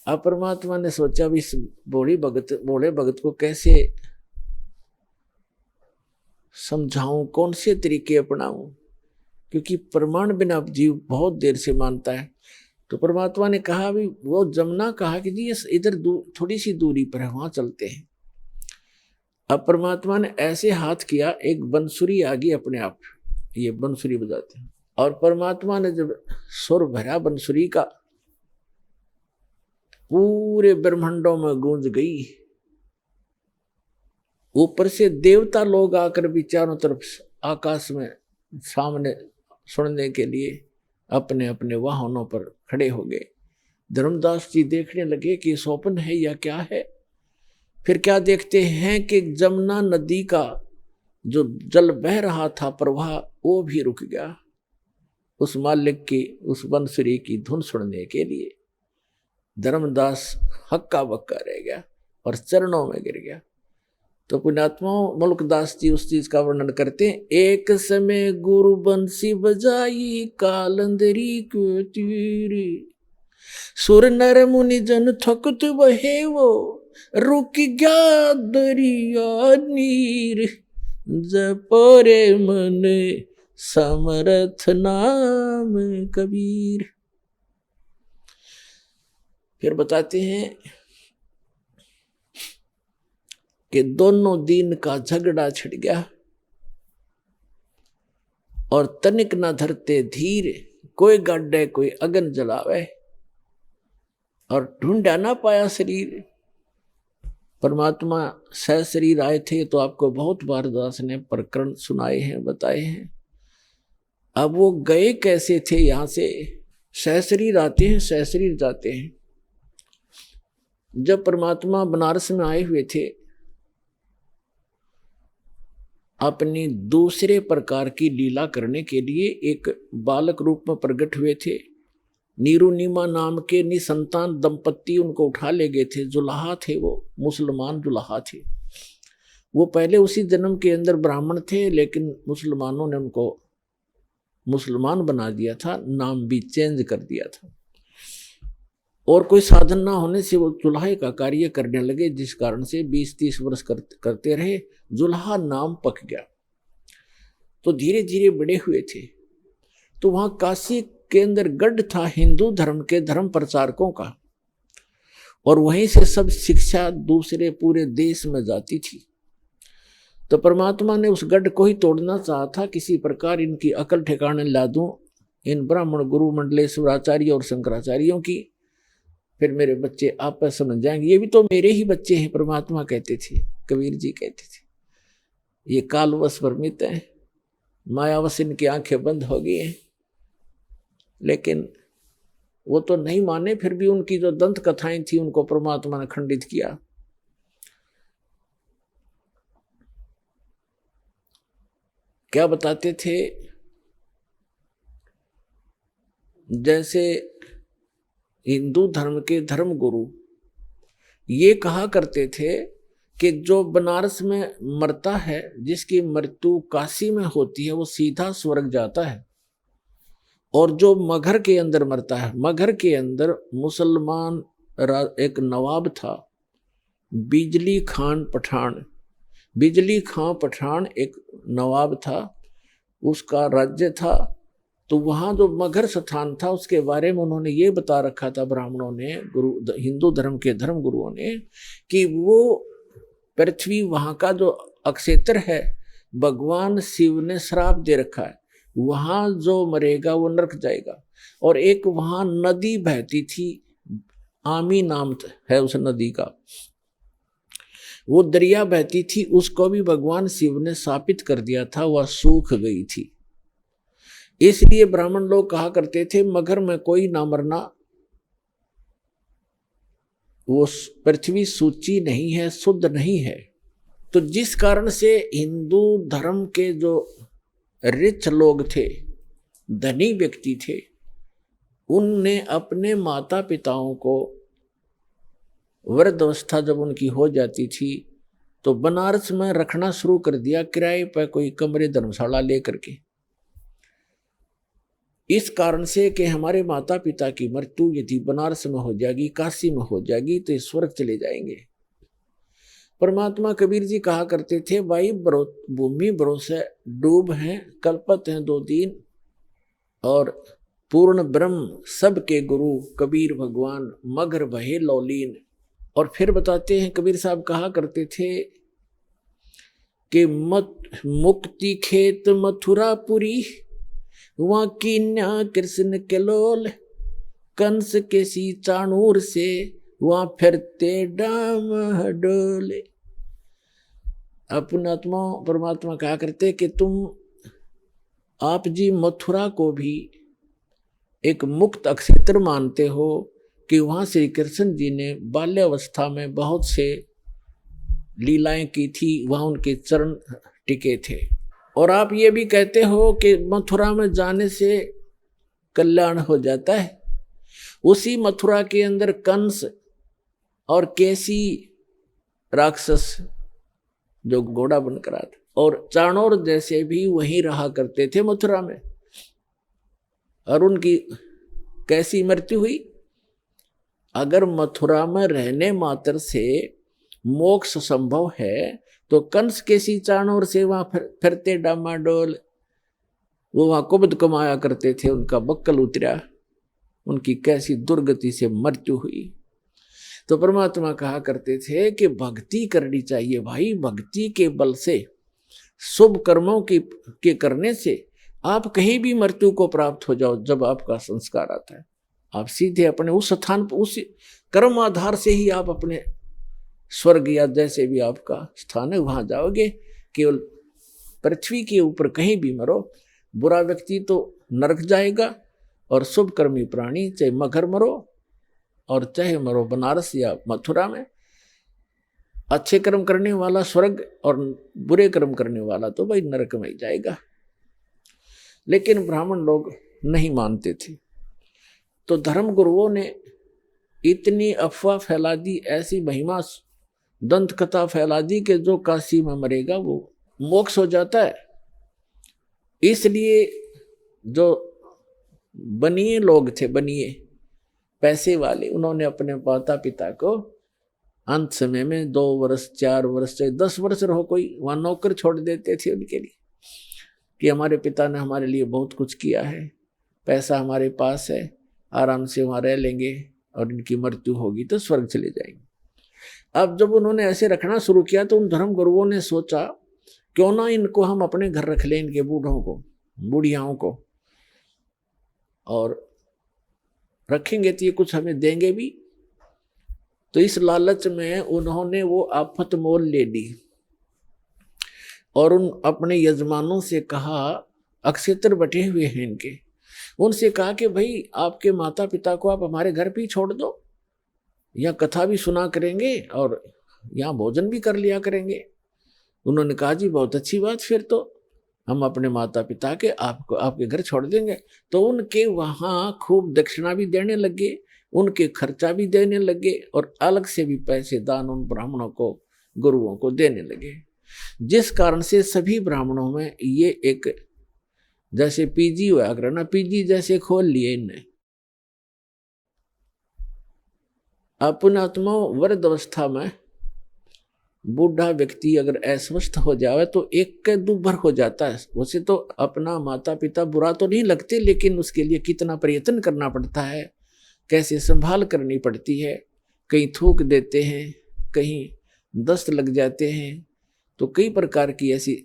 [SPEAKER 1] अब परमात्मा ने सोचा भी इस भोले भगत को कैसे समझाऊं, कौन से तरीके अपनाऊं, क्योंकि प्रमाण बिना जीव बहुत देर से मानता है। तो परमात्मा ने कहा भी, वो जमुना कहा कि जी इधर थोड़ी सी दूरी पर है, वहां चलते हैं। अब परमात्मा ने ऐसे हाथ किया, एक बंसुरी आ गई अपने आप, ये बंसुरी बजाते हैं, और परमात्मा ने जब सुर भरा बंसुरी का, पूरे ब्रह्मांडों में गूंज गई। ऊपर से देवता लोग आकर भी चारों तरफ आकाश में सामने सुनने के लिए अपने अपने वाहनों पर खड़े हो गए। धर्मदास जी देखने लगे कि स्वप्न है या क्या है। फिर क्या देखते हैं कि जमुना नदी का जो जल बह रहा था प्रवाह, वो भी रुक गया उस मालिक की, उस बंसुरी की धुन सुनने के लिए। धर्मदास हक्का बक्का रह गया और चरणों में गिर गया। तो पुण्यात्माओं, मुल्कदास जी उस चीज का वर्णन करते हैं। एक समय गुरु बंसी बजाई कालंदरी के तीर, सुर नर मुनि जन थकत बहे वो, रुक गया दरिया नीर, जपरे मन समरथ नाम कबीर। फिर बताते हैं कि दोनों दिन का झगड़ा छिड़ गया और तनिक न धरते धीर, कोई गाड्डे कोई अगन जलावे, और ढूंढा ना पाया शरीर। परमात्मा सह शरीर आए थे, तो आपको बहुत बार दास ने प्रकरण सुनाए हैं, बताए हैं। अब वो गए कैसे थे यहां से? सह शरीर आते हैं, सह शरीर जाते हैं। जब परमात्मा बनारस में आए हुए थे, अपनी दूसरे प्रकार की लीला करने के लिए एक बालक रूप में प्रकट हुए थे। नीरू नीमा नाम के निसंतान दंपत्ति उनको उठा ले गए थे। जुलाहा थे, वो मुसलमान जुलाहा थे। वो पहले उसी जन्म के अंदर ब्राह्मण थे, लेकिन मुसलमानों ने उनको मुसलमान बना दिया था, नाम भी चेंज कर दिया था। और कोई साधन ना होने से वो जुल्हा का कार्य करने लगे, जिस कारण से 20-30 वर्ष करते रहे। जुल्हा नाम पक गया, तो धीरे धीरे बड़े हुए थे। तो वहां काशी के अंदर गढ़ था हिंदू धर्म के धर्म प्रचारकों का, और वहीं से सब शिक्षा दूसरे पूरे देश में जाती थी। तो परमात्मा ने उस गढ़ को ही तोड़ना चाहा था, किसी प्रकार इनकी अकल ठिकाने ला दूं, इन ब्राह्मण गुरु मंडलेश्वराचार्य और शंकराचार्यों की, फिर मेरे बच्चे आपस समझ जाएंगे। ये भी तो मेरे ही बच्चे हैं, परमात्मा कहते थे, कबीर जी कहते थे। ये कालवश भ्रमित है, मायावश इनकी आंखें बंद हो गई हैं। लेकिन वो तो नहीं माने, फिर भी उनकी जो दंत कथाएं थी उनको परमात्मा ने खंडित किया। क्या बताते थे? जैसे हिंदू धर्म के धर्म गुरु ये कहा करते थे कि जो बनारस में मरता है, जिसकी मृत्यु काशी में होती है, वो सीधा स्वर्ग जाता है। और जो मगहर के अंदर मरता है, मगहर के अंदर मुसलमान एक नवाब था, बिजली खान पठान। बिजली खां पठान एक नवाब था, उसका राज्य था। तो वहाँ जो मगहर स्थान था उसके बारे में उन्होंने ये बता रखा था ब्राह्मणों ने, हिंदू धर्म के धर्म गुरुओं ने, कि वो पृथ्वी वहाँ का जो अक्षेत्र है भगवान शिव ने श्राप दे रखा है, वहाँ जो मरेगा वो नरक जाएगा। और एक वहाँ नदी बहती थी, आमी नाम है उस नदी का, वो दरिया बहती थी, उसको भी भगवान शिव ने शापित कर दिया था, वह सूख गई थी। इसलिए ब्राह्मण लोग कहा करते थे मगहर में कोई ना मरना, वो पृथ्वी सूची नहीं है, शुद्ध नहीं है। तो जिस कारण से हिंदू धर्म के जो रिच लोग थे, धनी व्यक्ति थे, उनने अपने माता पिताओं को वृद्ध अवस्था जब उनकी हो जाती थी तो बनारस में रखना शुरू कर दिया, किराए पर कोई कमरे धर्मशाला लेकर के। इस कारण से कि हमारे माता पिता की मृत्यु यदि बनारस में हो जाएगी, काशी में हो जाएगी, तो स्वर्ग चले जाएंगे। परमात्मा कबीर जी कहा करते थे, भाई भूमि भरोसे डूब हैं, कल्पत हैं दो दीन, और पूर्ण ब्रह्म सबके गुरु कबीर भगवान, मगहर भये लौलीन। और फिर बताते हैं कबीर साहब कहा करते थे कि मुक्ति खेत मथुरापुरी, वहाँ कीन्या कृष्ण के लोल, कंस के सी चाणूर से वहाँ फिरते डाम डोले। अपना आत्मा परमात्मा कहा करते कि आप जी मथुरा को भी एक मुक्त अक्षेत्र मानते हो, कि वहाँ श्री कृष्ण जी ने बाल्यावस्था में बहुत से लीलाएं की थी, वहाँ उनके चरण टिके थे। और आप ये भी कहते हो कि मथुरा में जाने से कल्याण हो जाता है। उसी मथुरा के अंदर कंस और केसी राक्षस जो घोड़ा बनकर आता, और चाणोर जैसे भी वहीं रहा करते थे मथुरा में, और उनकी कैसी मृत्यु हुई। अगर मथुरा में रहने मात्र से मोक्ष संभव है तो कंस के सी चाणोर से वहां फिरते डामाडोल, वो वहां कुबद कमाया करते थे, उनका बक्कल उतरा, उनकी कैसी दुर्गति से मृत्यु हुई। तो परमात्मा कहा करते थे कि भक्ति करनी चाहिए भाई, भक्ति के बल से, शुभ कर्मों के करने से आप कहीं भी मृत्यु को प्राप्त हो जाओ। जब आपका संस्कार आता है, आप सीधे अपने उस स्थान पर, उस कर्म आधार से ही आप अपने स्वर्ग या जैसे भी आपका स्थान है वहां जाओगे। केवल पृथ्वी के ऊपर कहीं भी मरो, बुरा व्यक्ति तो नरक जाएगा, और शुभ कर्मी प्राणी चाहे मगहर मरो और चाहे मरो बनारस या मथुरा में, अच्छे कर्म करने वाला स्वर्ग और बुरे कर्म करने वाला तो भाई नरक में ही जाएगा। लेकिन ब्राह्मण लोग नहीं मानते थे, तो धर्म गुरुओं ने इतनी अफवाह फैला दी, ऐसी महिमा दंत कथा फैला दी कि जो काशी में मरेगा वो मोक्ष हो जाता है। इसलिए जो बनिए लोग थे, बनिए पैसे वाले, उन्होंने अपने माता पिता को अंत समय में 2 वर्ष 4 वर्ष चाहे 10 वर्ष रहो, कोई वहां नौकर छोड़ देते थे उनके लिए, कि हमारे पिता ने हमारे लिए बहुत कुछ किया है, पैसा हमारे पास है, आराम से वहां रह लेंगे, और इनकी मृत्यु होगी तो स्वर्ग चले जाएंगे। अब जब उन्होंने ऐसे रखना शुरू किया तो उन धर्म गुरुओं ने सोचा क्यों ना इनको हम अपने घर रख लें, इनके बूढ़ों को, बूढ़ियाओं को, और रखेंगे तो ये कुछ हमें देंगे भी। तो इस लालच में उन्होंने वो आफत मोल ले ली, और उन अपने यजमानों से कहा, अक्षेत्र बटे हुए हैं इनके, उनसे कहा कि भाई आपके माता पिता को आप हमारे घर पे ही छोड़ दो, यहाँ कथा भी सुना करेंगे और यहाँ भोजन भी कर लिया करेंगे। उन्होंने कहा जी बहुत अच्छी बात, फिर तो हम अपने माता पिता के आपको आपके घर छोड़ देंगे। तो उनके वहाँ खूब दक्षिणा भी देने लगे, उनके खर्चा भी देने लगे और अलग से भी पैसे दान उन ब्राह्मणों को, गुरुओं को देने लगे। जिस कारण से सभी ब्राह्मणों में ये एक जैसे पीजी हुआ कर ना, पीजी जैसे खोल लिए इनने। अपनात्मा वृद्ध अवस्था में बूढ़ा व्यक्ति अगर अस्वस्थ हो जाए तो एक के दुर्भर हो जाता है। उसे तो अपना माता पिता बुरा तो नहीं लगते, लेकिन उसके लिए कितना प्रयत्न करना पड़ता है, कैसे संभाल करनी पड़ती है। कहीं थूक देते हैं, कहीं दस्त लग जाते हैं, तो कई प्रकार की ऐसी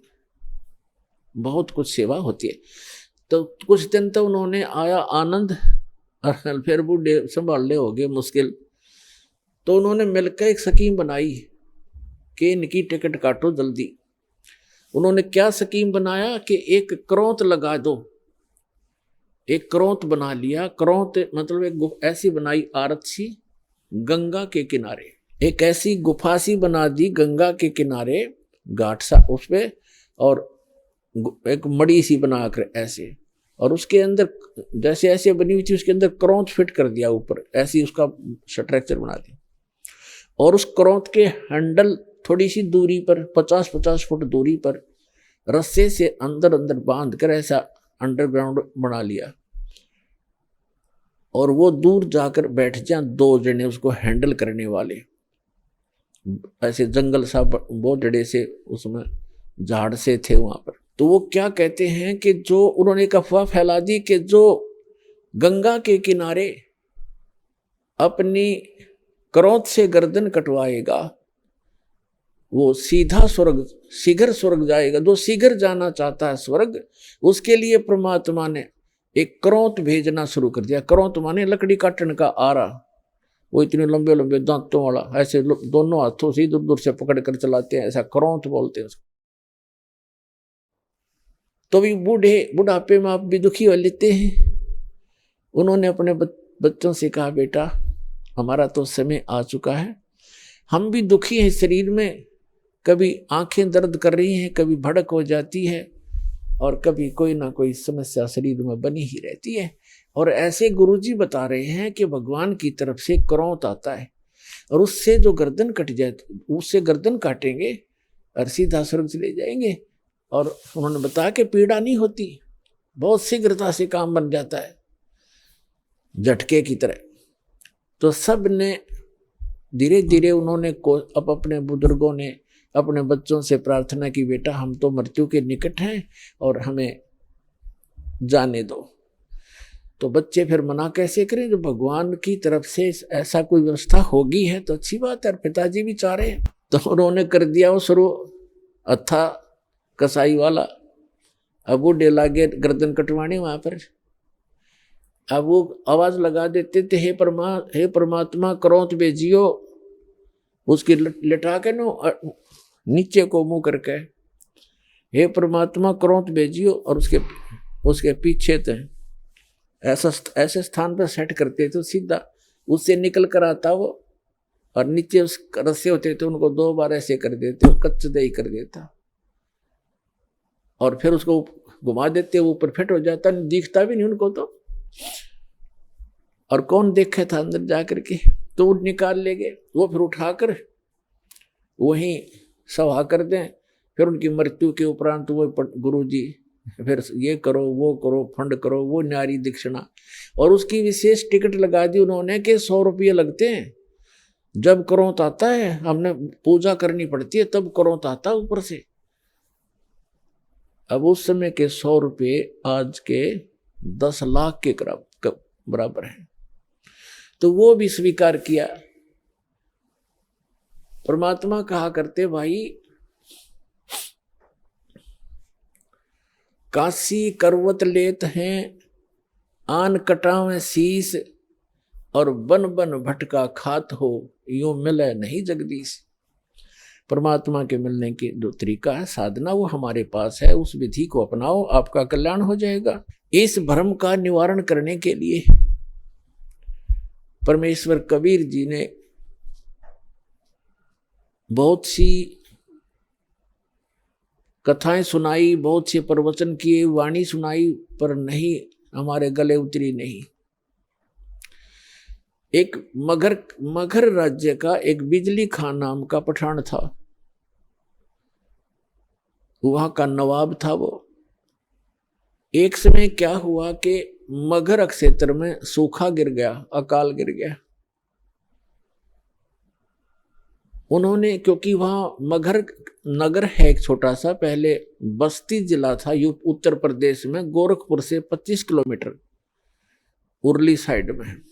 [SPEAKER 1] बहुत कुछ सेवा होती है। तो कुछ दिन तो उन्होंने आया आनंद, और फिर बूढ़े संभालने हो गए मुश्किल। तो उन्होंने मिलकर एक स्कीम बनाई कि इनकी टिकट काटो जल्दी। उन्होंने क्या स्कीम बनाया कि एक क्रोंत लगा दो। एक क्रोंत बना लिया। क्रोंत मतलब एक ऐसी बनाई आरत सी गंगा के किनारे, एक ऐसी गुफा सी बना दी गंगा के किनारे, घाट सा उस पे, और एक मड़ी सी बनाकर ऐसे, और उसके अंदर जैसे ऐसे बनी हुई थी उसके अंदर क्रोंत फिट कर दिया ऊपर, ऐसी उसका स्ट्रक्चर बना दिया। और उस क्रोंत के हैंडल थोड़ी सी दूरी पर 50-50 फुट दूरी पर रस्से से अंदर अंदर बांध कर ऐसा अंडरग्राउंड बना लिया। और वो दूर जाकर बैठ जाए 2 जने उसको हैंडल करने वाले, ऐसे जंगल सा बहुत जड़े से उसमें झाड़ से थे वहां पर। तो वो क्या कहते हैं कि जो उन्होंने एक अफवाह फैला दी कि जो गंगा के किनारे अपनी क्रोध से गर्दन कटवाएगा वो सीधा स्वर्ग, शीघ्र स्वर्ग जाएगा। जो शीघ्र जाना चाहता है स्वर्ग, उसके लिए परमात्मा ने एक क्रोंत भेजना शुरू कर दिया। क्रोंत माने लकड़ी काटने का आरा, वो इतने लंबे लंबे दांतों वाला, ऐसे दोनों हाथों से दूर दूर से पकड़ कर चलाते हैं, ऐसा क्रोंत बोलते हैं उसको। तो भी बुढ़ापे में आप भी दुखी हो लेते हैं। उन्होंने अपने बच्चों से कहा, बेटा हमारा तो समय आ चुका है, हम भी दुखी हैं शरीर में, कभी आंखें दर्द कर रही हैं, कभी भड़क हो जाती है, और कभी कोई ना कोई समस्या शरीर में बनी ही रहती है। और ऐसे गुरुजी बता रहे हैं कि भगवान की तरफ से क्रोंत आता है, और उससे जो गर्दन कट जाए, उससे गर्दन काटेंगे और सीधा स्वर्ग चले जाएंगे। और उन्होंने बताया कि पीड़ा नहीं होती, बहुत शीघ्रता से काम बन जाता है, झटके की तरह। तो सब ने धीरे धीरे उन्होंने अब अपने बुजुर्गों ने अपने बच्चों से प्रार्थना की, बेटा हम तो मृत्यु के निकट हैं और हमें जाने दो। तो बच्चे फिर मना कैसे करें, जो भगवान की तरफ से ऐसा कोई व्यवस्था होगी है तो अच्छी बात है। पिताजी भी चाह रहे हैं, तो उन्होंने कर दिया वो शुरू अथा कसाई वाला। अब वो डेला गए गर्दन कटवाने वहां पर। अब वो आवाज लगा देते थे, हे परमात्मा क्रोंत भेजियो, उसकी लिटा के नो नीचे को मुंह करके, हे परमात्मा क्रोंत भेजियो, और उसके पीछे थे ऐसे स्थान पर सेट करते थे, सीधा उससे निकल कर आता वो, और नीचे उस रस्से होते थे उनको 2 बार ऐसे कर देते, कच्च दही कर देता, और फिर उसको घुमा देते, वो ऊपर फिट हो जाता, दिखता भी नहीं उनको तो। और कौन देखे था अंदर जाकर के, तो वो निकाल ले गए, वो फिर उठाकर वहीं सभा कर दें। फिर उनकी मृत्यु के उपरांत वो गुरुजी फिर ये करो वो करो, फंड करो, वो न्यारी दक्षिणा, और उसकी विशेष टिकट लगा दी उन्होंने कि 100 रुपये लगते हैं। जब क्रोंत आता है, हमने पूजा करनी पड़ती है, तब क्रोंत आता है ऊपर से। अब उस समय के 100 रुपये आज के 10 लाख के बराबर है। तो वो भी स्वीकार किया। परमात्मा कहा करते, भाई काशी करवत लेत हैं, आन कटावें शीस, और बन बन भटका खात हो, यूं मिले नहीं जगदीश। परमात्मा के मिलने की जो तरीका है, साधना, वो हमारे पास है, उस विधि को अपनाओ, आपका कल्याण हो जाएगा। इस भ्रम का निवारण करने के लिए परमेश्वर कबीर जी ने बहुत सी कथाएं सुनाई, बहुत से प्रवचन किए, वाणी सुनाई, पर नहीं, हमारे गले उतरी नहीं। एक मगध राज्य का एक बिजली खान नाम का पठान था, वहां का नवाब था वो। एक समय क्या हुआ कि मगध क्षेत्र में सूखा गिर गया, अकाल गिर गया। उन्होंने, क्योंकि वहां मगध नगर है एक छोटा सा, पहले बस्ती जिला था उत्तर प्रदेश में, गोरखपुर से 25 किलोमीटर उरली साइड में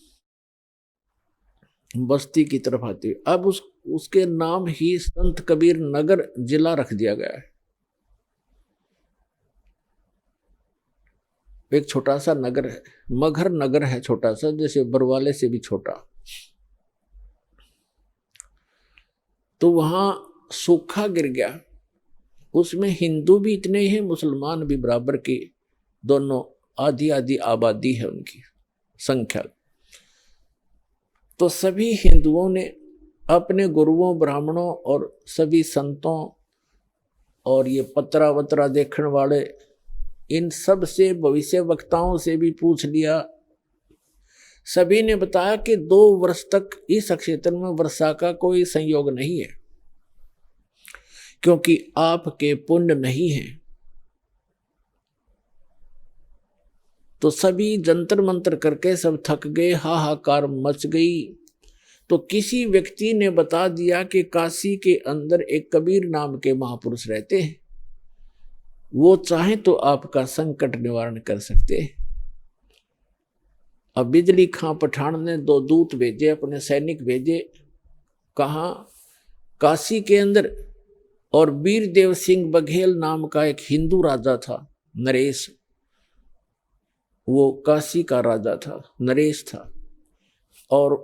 [SPEAKER 1] बस्ती की तरफ आती है। अब उसके नाम ही संत कबीर नगर जिला रख दिया गया है। एक छोटा सा नगर है, मगहर नगर है छोटा सा, जैसे बरवाले से भी छोटा। तो वहां सूखा गिर गया, उसमें हिंदू भी इतने हैं, मुसलमान भी बराबर की, दोनों आधी आधी आबादी है उनकी संख्या। तो सभी हिंदुओं ने अपने गुरुओं, ब्राह्मणों और सभी संतों और ये पत्रा वत्रा देखने वाले, इन सब से, भविष्य वक्ताओं से भी पूछ लिया। सभी ने बताया कि 2 वर्ष तक इस क्षेत्र में वर्षा का कोई संयोग नहीं है, क्योंकि आपके पुण्य नहीं है। तो सभी जंतर मंत्र करके सब थक गए, हाहाकार मच गई। तो किसी व्यक्ति ने बता दिया कि काशी के अंदर एक कबीर नाम के महापुरुष रहते हैं, वो चाहे तो आपका संकट निवारण कर सकते हैं। अब बिजली खां पठान ने 2 दूत भेजे, अपने सैनिक भेजे, कहा काशी के अंदर। और वीरदेव सिंह बघेल नाम का एक हिंदू राजा था, नरेश, वो काशी का राजा था, नरेश था। और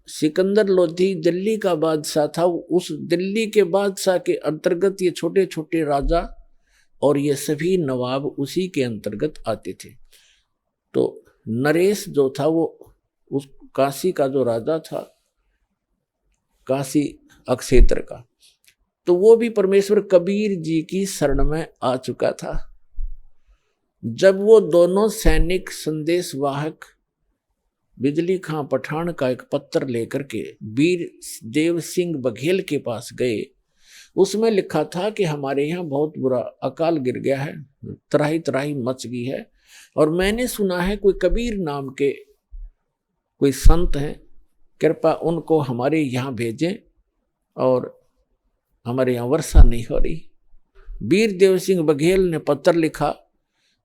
[SPEAKER 1] सिकंदर लोधी दिल्ली का बादशाह था। उस दिल्ली के बादशाह के अंतर्गत ये छोटे छोटे राजा और ये सभी नवाब उसी के अंतर्गत आते थे। तो नरेश जो था वो उस काशी का जो राजा था, काशी क्षेत्र का, तो वो भी परमेश्वर कबीर जी की शरण में आ चुका था। जब वो दोनों सैनिक संदेश वाहक बिजली खां पठान का एक पत्र लेकर के वीर देव सिंह बघेल के पास गए, उसमें लिखा था कि हमारे यहाँ बहुत बुरा अकाल गिर गया है, त्राही त्राही मच गई है, और मैंने सुना है कोई कबीर नाम के कोई संत हैं, कृपा उनको हमारे यहाँ भेजें, और हमारे यहाँ वर्षा नहीं हो रही। वीर देव सिंह बघेल ने पत्र लिखा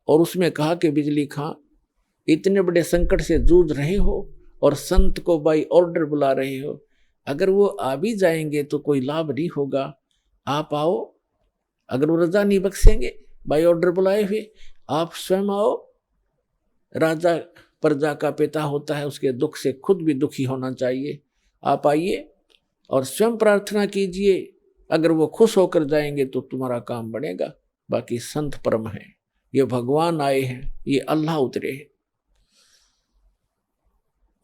[SPEAKER 1] और उसमें कहा कि बिजली खां, इतने बड़े संकट से जूझ रहे हो और संत को बाई ऑर्डर बुला रहे हो, अगर वो आ भी जाएंगे तो कोई लाभ नहीं होगा, आप आओ। अगर वो रजा नहीं बख्शेंगे बाई ऑर्डर बुलाए हुए, आप स्वयं आओ। राजा प्रजा का पिता होता है, उसके दुख से खुद भी दुखी होना चाहिए। आप आइए और स्वयं प्रार्थना कीजिए, अगर वो खुश होकर जाएंगे तो तुम्हारा काम बनेगा। बाकी संत परम है, ये भगवान आए हैं, ये अल्लाह उतरे हैं।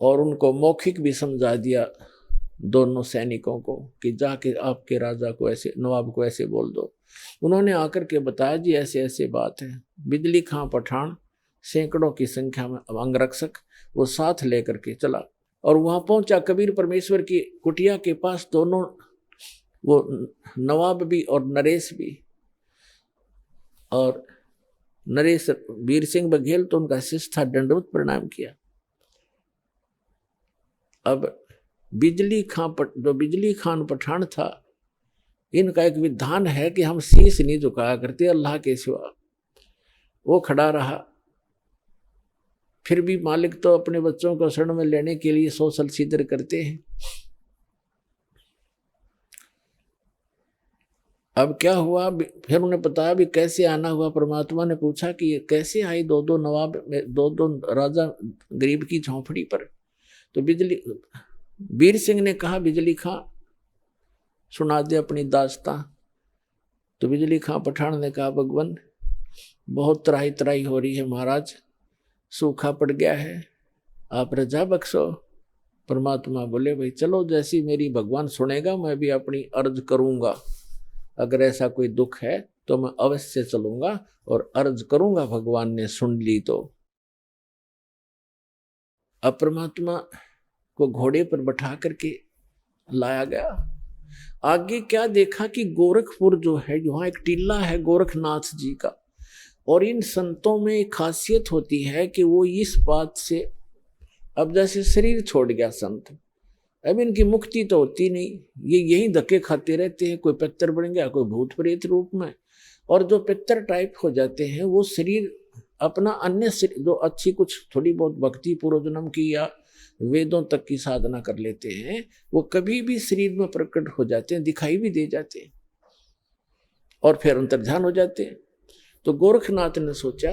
[SPEAKER 1] और उनको मौखिक भी समझा दिया दोनों सैनिकों को कि जाके आपके राजा को ऐसे, नवाब को ऐसे बोल दो। उन्होंने आकर के बताया जी ऐसे ऐसे बात है। बिजली खां पठान सैकड़ों की संख्या में अंगरक्षक वो साथ लेकर के चला और वहां पहुंचा कबीर परमेश्वर की कुटिया के पास। दोनों, वो नवाब भी और नरेश भी। और नरेश वीर सिंह बघेल तो उनका शिष्य था, दंडवत प्रणाम किया। अब बिजली खान पठान था, इनका एक विधान है कि हम शीश नहीं झुकाया करते अल्लाह के सिवा। वो खड़ा रहा, फिर भी मालिक तो अपने बच्चों को शरण में लेने के लिए सोशल सीदर करते हैं। अब क्या हुआ, फिर उन्हें बताया भी कैसे आना हुआ। परमात्मा ने पूछा कि ये कैसे आई दो नवाब, दो राजा गरीब की झोंपड़ी पर। तो वीर सिंह ने कहा बिजली खां सुना दे अपनी दास्तां। तो बिजली खां पठान ने कहा भगवान बहुत त्राही त्राही हो रही है महाराज, सूखा पड़ गया है, आप रजा बख्शो। परमात्मा बोले भाई चलो, जैसी मेरी भगवान सुनेगा मैं भी अपनी अर्ज करूंगा। अगर ऐसा कोई दुख है तो मैं अवश्य चलूंगा और अर्ज करूंगा, भगवान ने सुन ली तो। अब परमात्मा को घोड़े पर बैठा करके लाया गया। आगे क्या देखा कि गोरखपुर जो है, यहाँ एक टीला है गोरखनाथ जी का, और इन संतों में एक खासियत होती है कि वो इस बात से, अब जैसे शरीर छोड़ गया संत, अब इनकी मुक्ति तो होती नहीं, ये यही धक्के खाते रहते हैं, कोई पितर बन गया, कोई भूत प्रेत रूप में, और जो पितर टाइप हो जाते हैं वो शरीर अपना अन्य जो अच्छी कुछ थोड़ी बहुत भक्ति पूर्वजन्म की या वेदों तक की साधना कर लेते हैं, वो कभी भी शरीर में प्रकट हो जाते हैं, दिखाई भी दे जाते हैं और फिर अंतर्ध्यान हो जाते हैं। तो गोरखनाथ ने सोचा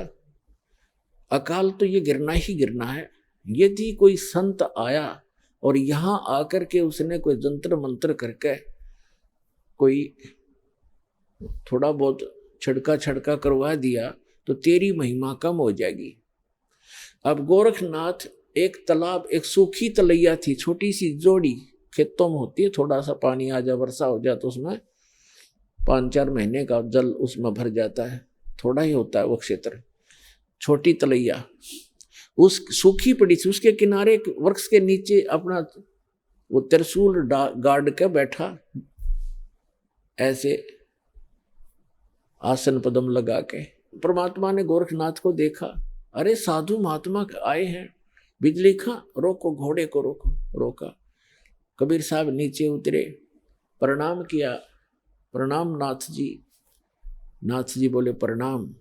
[SPEAKER 1] अकाल तो ये गिरना ही गिरना है, यदि कोई संत आया और यहाँ आकर के उसने कोई जंतर मंत्र करके कोई थोड़ा बहुत छड़का छड़का करवा दिया तो तेरी महिमा कम हो जाएगी। अब गोरखनाथ एक तालाब, एक सूखी तलैया थी, छोटी सी जोड़ी खेतों में होती है, थोड़ा सा पानी आ जाए, वर्षा हो जाए तो उसमें 5-4 महीने का जल उसमें भर जाता है, थोड़ा ही होता है वो क्षेत्र, छोटी तलैया उस सूखी पड़ी थी, उसके किनारे वृक्ष के नीचे अपना वो त्रिशूल गाड़ के बैठा, ऐसे आसन पदम लगा के। परमात्मा ने गोरखनाथ को देखा, अरे साधु महात्मा आए हैं, बिजली खां रोको, घोड़े को रोको। रोका, कबीर साहब नीचे उतरे, प्रणाम किया, प्रणाम नाथ जी। नाथ जी बोले प्रणाम।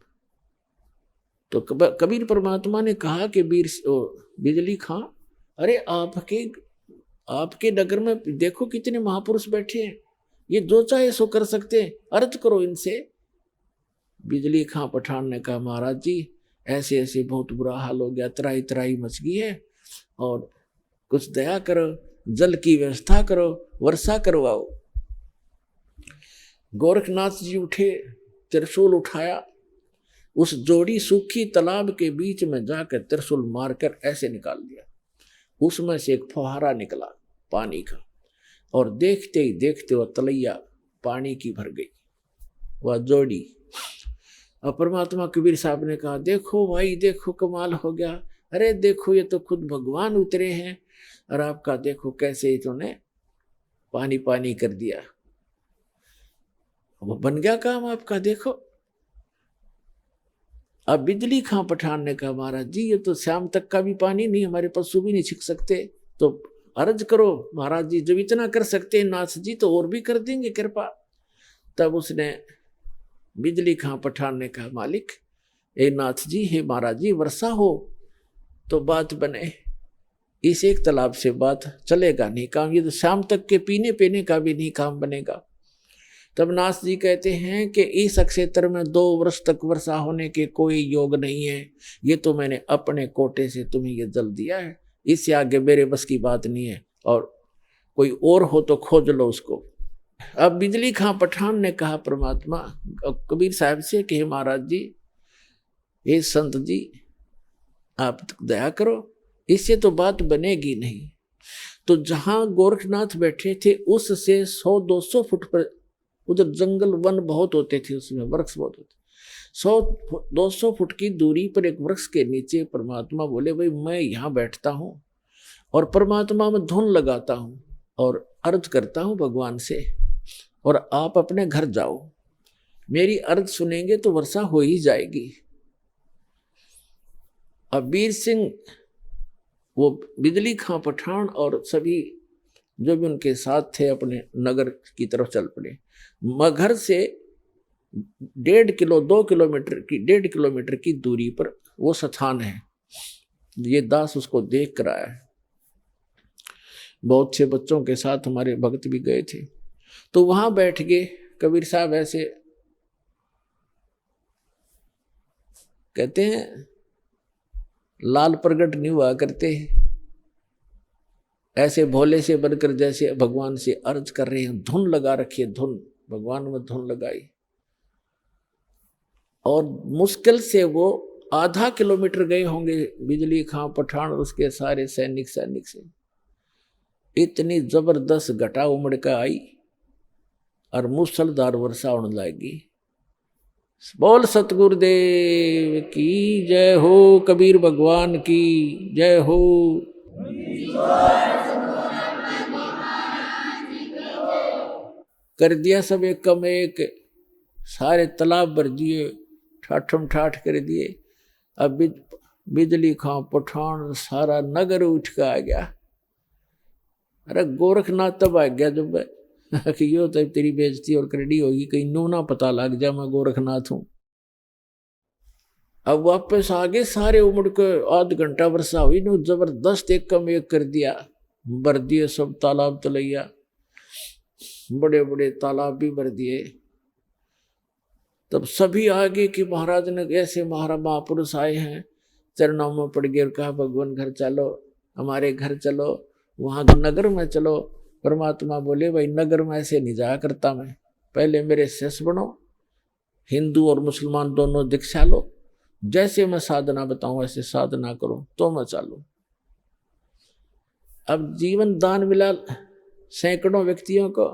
[SPEAKER 1] तो कबीर परमात्मा ने कहा कि बिजली खां, अरे आपके नगर में देखो कितने महापुरुष बैठे हैं, ये जो चाहे सो कर सकते हैं, अर्ज करो इनसे। बिजली खां पठान ने कहा महाराज जी ऐसे ऐसे बहुत बुरा हाल हो गया, तराई तराई मच गई है, और कुछ दया करो, जल की व्यवस्था करो, वर्षा करवाओ। गोरखनाथ जी उठे, त्रिशूल उठाया, उस जोड़ी सूखी तालाब के बीच में जाकर त्रिशूल मारकर ऐसे निकाल दिया, उसमें से एक फुहारा निकला पानी का, और देखते ही देखते वह तलैया पानी की भर गई, वह जोड़ी। और परमात्मा कबीर साहब ने कहा देखो भाई देखो कमाल हो गया, अरे देखो ये तो खुद भगवान उतरे हैं, और आपका देखो कैसे इन्होंने पानी पानी कर दिया, वो बन गया काम आपका। देखो अब बिजली खां पठान ने कहा महाराज जी ये तो शाम तक का भी पानी नहीं, हमारे पशु भी नहीं छिक सकते, तो अर्ज करो महाराज जी, जब इतना कर सकते हैं नाथ जी तो और भी कर देंगे कृपा। तब उसने बिजली खां पठान ने कहा मालिक ए नाथ जी, हे महाराज जी, वर्षा हो तो बात बने, इस एक तालाब से बात चलेगा नहीं काम, ये तो शाम तक के पीने पीने का भी नहीं काम बनेगा। तब नाथ जी कहते हैं कि इस क्षेत्र में 2 वर्ष तक वर्षा होने के कोई योग नहीं है, ये तो मैंने अपने कोटे से तुम्हें ये जल दिया है, इससे आगे मेरे बस की बात नहीं है, और कोई और हो तो खोज लो उसको। अब बिजली खां पठान ने कहा परमात्मा कबीर साहब से कि महाराज जी, हे संत जी, आप दया करो, इससे तो बात बनेगी नहीं। तो जहां गोरखनाथ बैठे थे उससे 100-200 फुट पर, उधर जंगल वन बहुत होते थे, उसमें वृक्ष बहुत होते, 100-200 फुट की दूरी पर एक वृक्ष के नीचे परमात्मा बोले भाई मैं यहाँ बैठता हूँ और परमात्मा में धुन लगाता हूँ और अर्ज करता हूँ भगवान से, और आप अपने घर जाओ, मेरी अर्ज सुनेंगे तो वर्षा हो ही जाएगी। अब वीर सिंह वो बिजली खां पठान और सभी जो भी उनके साथ थे अपने नगर की तरफ चल पड़े। मगहर से 1.5 किलोमीटर की दूरी पर वो स्थान है, ये दास उसको देख कर आया है। बहुत से बच्चों के साथ हमारे भक्त भी गए थे, तो वहां बैठ गए। कबीर साहब ऐसे कहते हैं लाल प्रगट नहीं हुआ करते, ऐसे भोले से बनकर जैसे भगवान से अर्ज कर रहे हैं, धुन लगा रखी है, धुन भगवान में धुन लगाई, और मुश्किल से वो आधा किलोमीटर गए होंगे बिजली खां पठान और उसके सारे सैनिक से। इतनी जबरदस्त घटा उमड़ कर आई और मूसलधार वर्षा होने लगी। बोल सतगुरुदेव की जय हो, कबीर भगवान की जय हो। कर दिया सब एक कम एक, सारे तालाब भर दिए, ठाठम ठाठ कर दिए। अब बिजली खां पठान सारा नगर उठ के आ गया। अरे गोरखनाथ तब आ गया जब कि यो तब तेरी बेइज्जती और करड़ी होगी, कहीं नू ना पता लग जा मैं गोरखनाथ हूं। अब वापस आगे सारे उमड़ के आध घंटा वर्षा हुई, नो जबरदस्त एक कम एक कर दिया, भर दिए सब तालाब तलैया, बड़े बड़े तालाब भी भर दिए। तब सभी आगे कि महाराज ने ऐसे महापुरुष आए हैं, चरणों में पड़ गए और कहा भगवान घर चलो, हमारे घर चलो, वहां नगर में चलो। परमात्मा बोले भाई नगर में ऐसे नहीं जाया करता मैं, पहले मेरे शिष्य बनो, हिंदू और मुसलमान दोनों दीक्षा लो, जैसे मैं साधना बताऊं ऐसे साधना करो तो मैं चालू। अब जीवन दान मिला सैकड़ों व्यक्तियों को,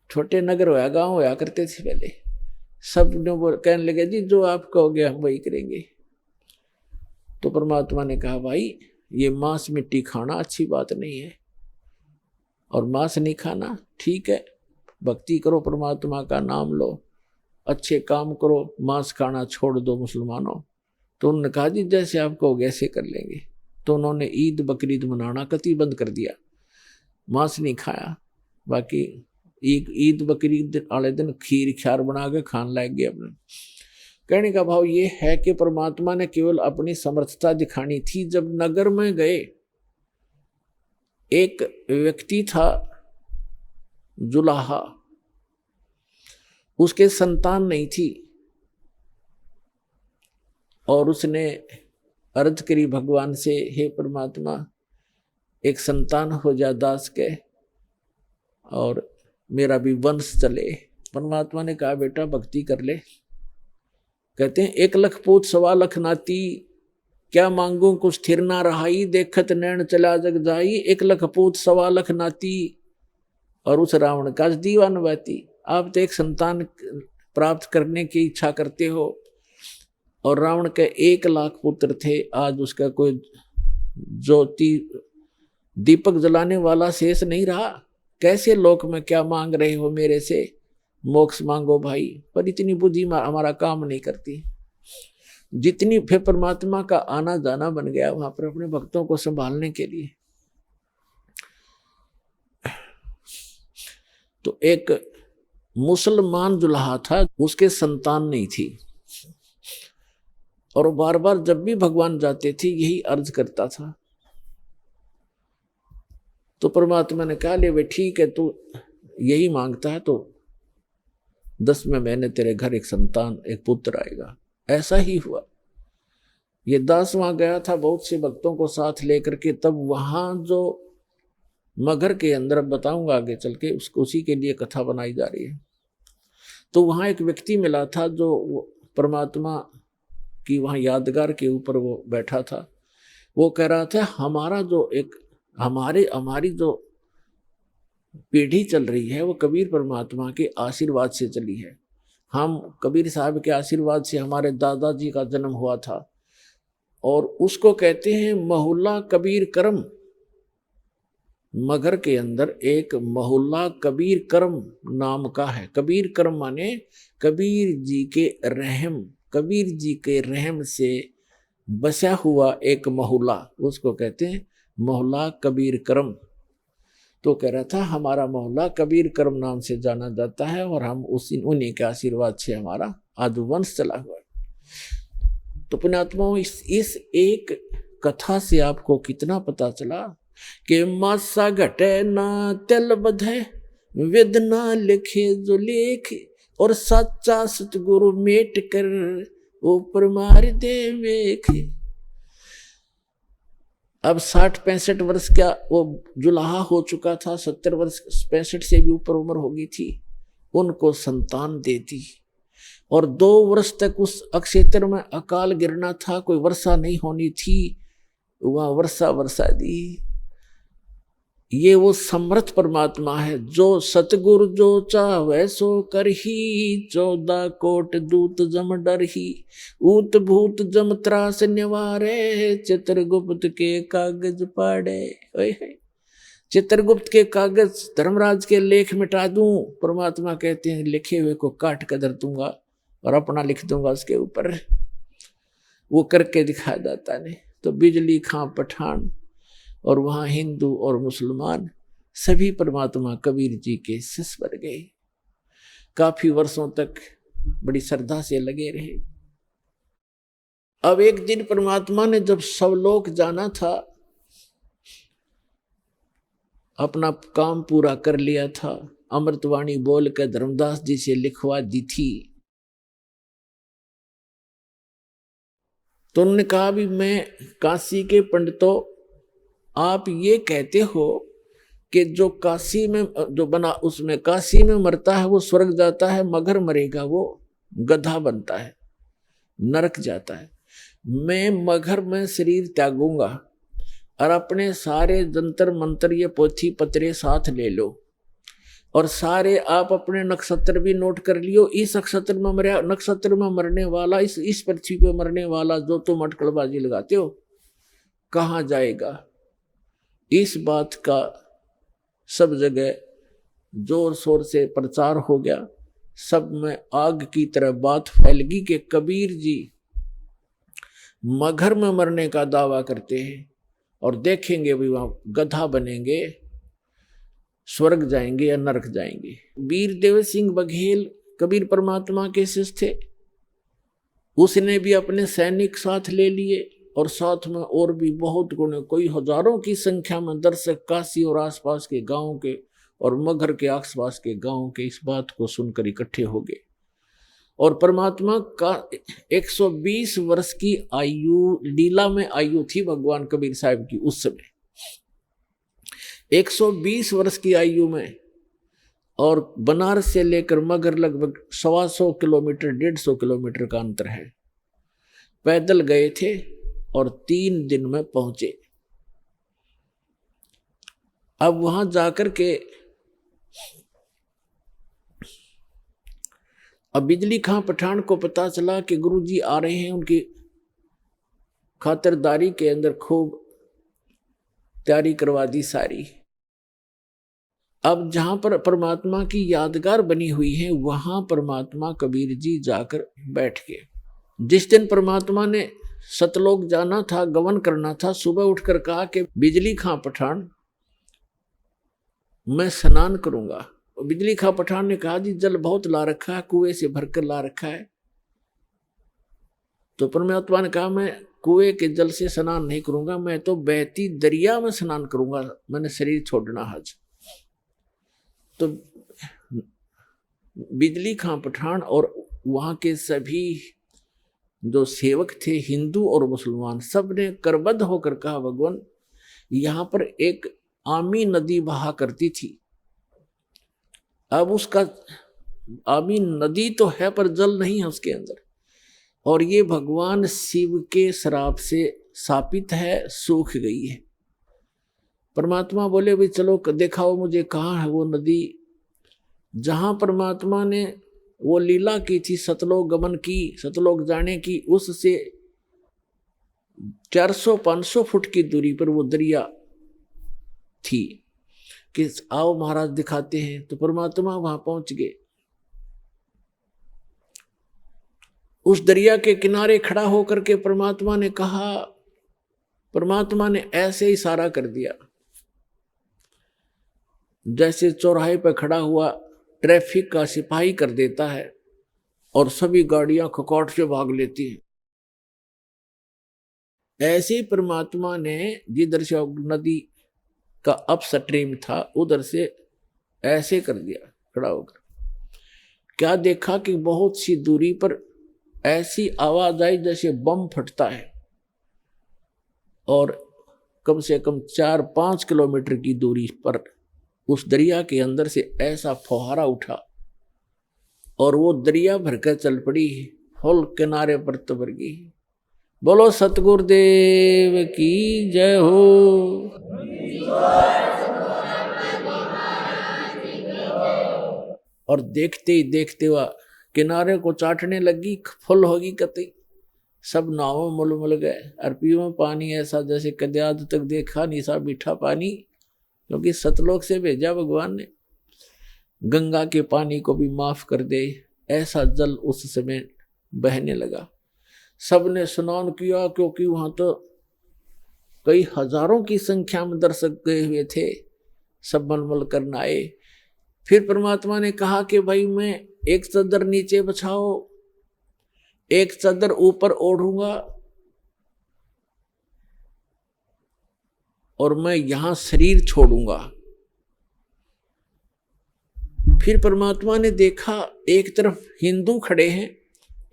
[SPEAKER 1] छोटे नगर होया गांव होया करते थे पहले, सब वो कहने लगे जी जो आप कहोगे हम वही करेंगे। तो परमात्मा ने कहा भाई ये मांस मिट्टी खाना अच्छी बात नहीं है, और मांस नहीं खाना ठीक है, भक्ति करो, परमात्मा का नाम लो, अच्छे काम करो, मांस खाना छोड़ दो मुसलमानों। तो उन्होंने कहा जी जैसे आप कहोगे ऐसे कर लेंगे। तो उन्होंने ईद बकरीद मनाना कतई बंद कर दिया, मांस नहीं खाया। बाकी ईद बकरीद वाले दिन खीर ख्यार बना के खान लग गए अपने। कहने का भाव ये है कि परमात्मा ने केवल अपनी समर्थता दिखानी थी। जब नगर में गए, एक व्यक्ति था जुलाहा, उसके संतान नहीं थी, और उसने अर्ज करी भगवान से, हे परमात्मा एक संतान हो जा दास के और मेरा भी वंश चले। परमात्मा ने कहा बेटा भक्ति कर ले। कहते हैं 1 लाख पूत 1.25 लाख नाती, क्या मांगू कुछ स्थिर ना रहाई, देखत नैन चला जग जाई। 1 लाख पूत 1.25 लाख नाती, और उस रावण का दीवान बाती। आप तो एक संतान प्राप्त करने की इच्छा करते हो, और रावण के 1 लाख पुत्र थे, आज उसका कोई ज्योति दीपक जलाने वाला शेष नहीं रहा। कैसे लोक में क्या मांग रहे हो मेरे से, मोक्ष मांगो भाई। पर इतनी बुद्धि हमारा काम नहीं करती। जितनी फिर परमात्मा का आना जाना बन गया वहां पर अपने भक्तों को संभालने के लिए। तो एक मुसलमान दुल्हा था, उसके संतान नहीं थी, और बार बार जब भी भगवान जाते थे यही अर्ज करता था। तो परमात्मा ने कहा ले वे ठीक है, तू यही मांगता है तो 10वें महीने तेरे घर एक संतान, एक पुत्र आएगा। ऐसा ही हुआ। ये दास वहां गया था बहुत से भक्तों को साथ लेकर के। तब वहां जो मगर के अंदर, बताऊंगा आगे चल के, उसको उसी के लिए कथा बनाई जा रही है। तो वहां एक व्यक्ति मिला था जो परमात्मा की वहां यादगार के ऊपर वो बैठा था। वो कह रहा था हमारा जो एक हमारी जो पीढ़ी चल रही है वो कबीर परमात्मा के आशीर्वाद से चली है। हम कबीर साहब के आशीर्वाद से हमारे दादाजी का जन्म हुआ था, और उसको कहते हैं मोहल्ला कबीर करम। मगर के अंदर एक मोहल्ला कबीर करम नाम का है। कबीर करम माने कबीर जी के रहम, कबीर जी के रहम से बसा हुआ एक मोहल्ला, उसको कहते हैं मोहल्ला कबीर करम। तो कह रहा था हमारा मोहल्ला कबीर करम नाम से जाना जाता है, और हम उन्हीं के आशीर्वाद से हमारा आदुवंश चला हुआ है। तो पुण्यात्माओं, इस एक कथा से आपको कितना पता चला कि मासा घटे ना तेल बधे, वेद ना लिखे जो लेख, और सच्चा सतगुरु मेट कर ऊपर मार दे वेख। अब 60-65 वर्ष का वो जुलाहा हो चुका था, 70 वर्ष 65 से भी ऊपर उम्र हो गई थी। उनको संतान दे दी, और 2 वर्ष तक उस अक्षेत्र में अकाल गिरना था, कोई वर्षा नहीं होनी थी, वहां वर्षा दी। ये वो समर्थ परमात्मा है जो सतगुरु जो चाहे सो कर ही, 14 कोट दूत जम डर ही, ऊत भूत जम त्रास निवारे, चित्रगुप्त के कागज पाड़े। चित्रगुप्त के कागज धर्मराज के लेख मिटा दूं, परमात्मा कहते हैं लिखे हुए को काट कर धर दूंगा और अपना लिख दूंगा उसके ऊपर। वो करके दिखा जाता नहीं। तो बिजली खां पठान और वहां हिंदू और मुसलमान सभी परमात्मा कबीर जी के शिष्य बन गए। काफी वर्षों तक बड़ी श्रद्धा से लगे रहे। अब एक दिन परमात्मा ने जब सब लोग जाना था, अपना काम पूरा कर लिया था, अमृतवाणी बोल कर धर्मदास जी से लिखवा दी थी, तो उन्होंने कहा भी मैं काशी के पंडितों, आप ये कहते हो कि जो काशी में जो बना उसमें काशी में मरता है वो स्वर्ग जाता है, मगर मरेगा वो गधा बनता है, नरक जाता है। मैं मगर में शरीर त्यागूंगा और अपने सारे जंतर मंत्र ये पोथी पत्रे साथ ले लो और सारे आप अपने नक्षत्र भी नोट कर लियो। इस नक्षत्र में मरने वाला, इस पृथ्वी पे मरने वाला जो तुम अटकलबाजी लगाते हो कहाँ जाएगा। इस बात का सब जगह जोर शोर से प्रचार हो गया। सब में आग की तरह बात फैल गई कि कबीर जी मगर में मरने का दावा करते हैं और देखेंगे भी वहां गधा बनेंगे, स्वर्ग जाएंगे या नरक जाएंगे। वीर देव सिंह बघेल कबीर परमात्मा के शिष्य थे। उसने भी अपने सैनिक साथ ले लिए और साथ में और भी बहुत गुणे, कोई हजारों की संख्या में दर्शक काशी और आसपास के गांवों के और मगर के आसपास के गांवों के इस बात को सुनकर इकट्ठे हो गए। और परमात्मा का 120 वर्ष की आयु, लीला में आयु थी भगवान कबीर साहब की उस समय, 120 वर्ष की आयु में। और बनारस से लेकर मगर लगभग 125 किलोमीटर 150 किलोमीटर का अंतर है। पैदल गए थे और 3 दिन में पहुंचे। अब वहां जाकर के अब बिजली खां पठान को पता चला कि गुरुजी आ रहे हैं। उनकी खातिरदारी के अंदर खूब तैयारी करवा दी सारी। अब जहां पर परमात्मा की यादगार बनी हुई है वहां परमात्मा कबीर जी जाकर बैठ गए। जिस दिन परमात्मा ने सतलोक जाना था, गमन करना था, सुबह उठकर कहा कि बिजली खां पठान मैं स्नान करूंगा। बिजली खां पठान ने कहा जी जल बहुत ला रखा है, कुएं से भरकर ला रखा है। तो परमात्मा ने कहा मैं कुएं के जल से स्नान नहीं करूंगा, मैं तो बहती दरिया में स्नान करूंगा, मैंने शरीर छोड़ना आज। तो बिजली खां पठान और वहां के सभी जो सेवक थे हिंदू और मुसलमान, सब ने करबद्ध होकर कहा भगवान यहां पर एक आमी नदी बहा करती थी, अब उसका आमी नदी तो है पर जल नहीं है उसके अंदर, और ये भगवान शिव के श्राप से शापित है, सूख गई है। परमात्मा बोले भाई चलो दिखाओ मुझे कहाँ है वो नदी। जहां परमात्मा ने वो लीला की थी, सतलोक गमन की, सतलोक जाने की, उससे 400-500 फुट की दूरी पर वो दरिया थी कि आओ महाराज दिखाते हैं। तो परमात्मा वहां पहुंच गए। उस दरिया के किनारे खड़ा होकर के परमात्मा ने कहा, परमात्मा ने ऐसे इशारा कर दिया जैसे चौराहे पर खड़ा हुआ ट्रैफिक का सिपाही कर देता है और सभी गाड़ियां खकोट से भाग लेती हैं। ऐसे परमात्मा ने जिधर से नदी का अपस्ट्रीम था उधर से ऐसे कर दिया खड़ा होकर। क्या देखा कि बहुत सी दूरी पर ऐसी आवाज आई जैसे बम फटता है, और कम से कम 4-5 किलोमीटर की दूरी पर उस दरिया के अंदर से ऐसा फुहारा उठा और वो दरिया भरकर चल पड़ी, फुल किनारे पर तबर गई। बोलो सतगुरुदेव की जय हो। और देखते ही देखते हुआ किनारे को चाटने लगी, फुल होगी कतई। सब नावों मुल गए। अरपियों में पानी ऐसा जैसे कदे आज तक देखा नहीं सा मीठा पानी, क्योंकि सतलोक से भेजा भगवान ने, गंगा के पानी को भी माफ कर दे, ऐसा जल उस समय बहने लगा। सबने स्नान किया, क्योंकि वहां तो कई हजारों की संख्या में दर्शक गए हुए थे, सब मलमल करना आए। फिर परमात्मा ने कहा कि भाई मैं एक चादर नीचे बिछाओ, एक चादर ऊपर ओढ़ूंगा, और मैं यहां शरीर छोड़ूंगा। फिर परमात्मा ने देखा एक तरफ हिंदू खड़े हैं,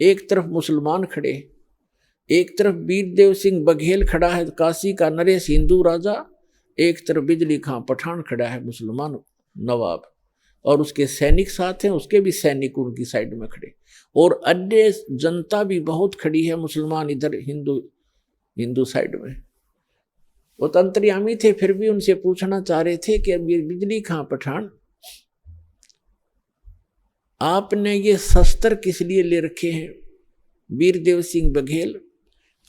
[SPEAKER 1] एक तरफ मुसलमान खड़े हैं। एक तरफ वीरदेव सिंह बघेल खड़ा है, काशी का नरेश हिंदू राजा, एक तरफ बिजली खां पठान खड़ा है, मुसलमान नवाब, और उसके सैनिक साथ हैं, उसके भी सैनिक उनकी साइड में खड़े, और अन्य जनता भी बहुत खड़ी है, मुसलमान इधर, हिंदू साइड में। वो तो अंतर्यामी थे, फिर भी उनसे पूछना चाह रहे थे कि बिजली खां पठान, आपने ये शस्त्र किस लिए ले रखे हैं? वीरदेव सिंह बघेल,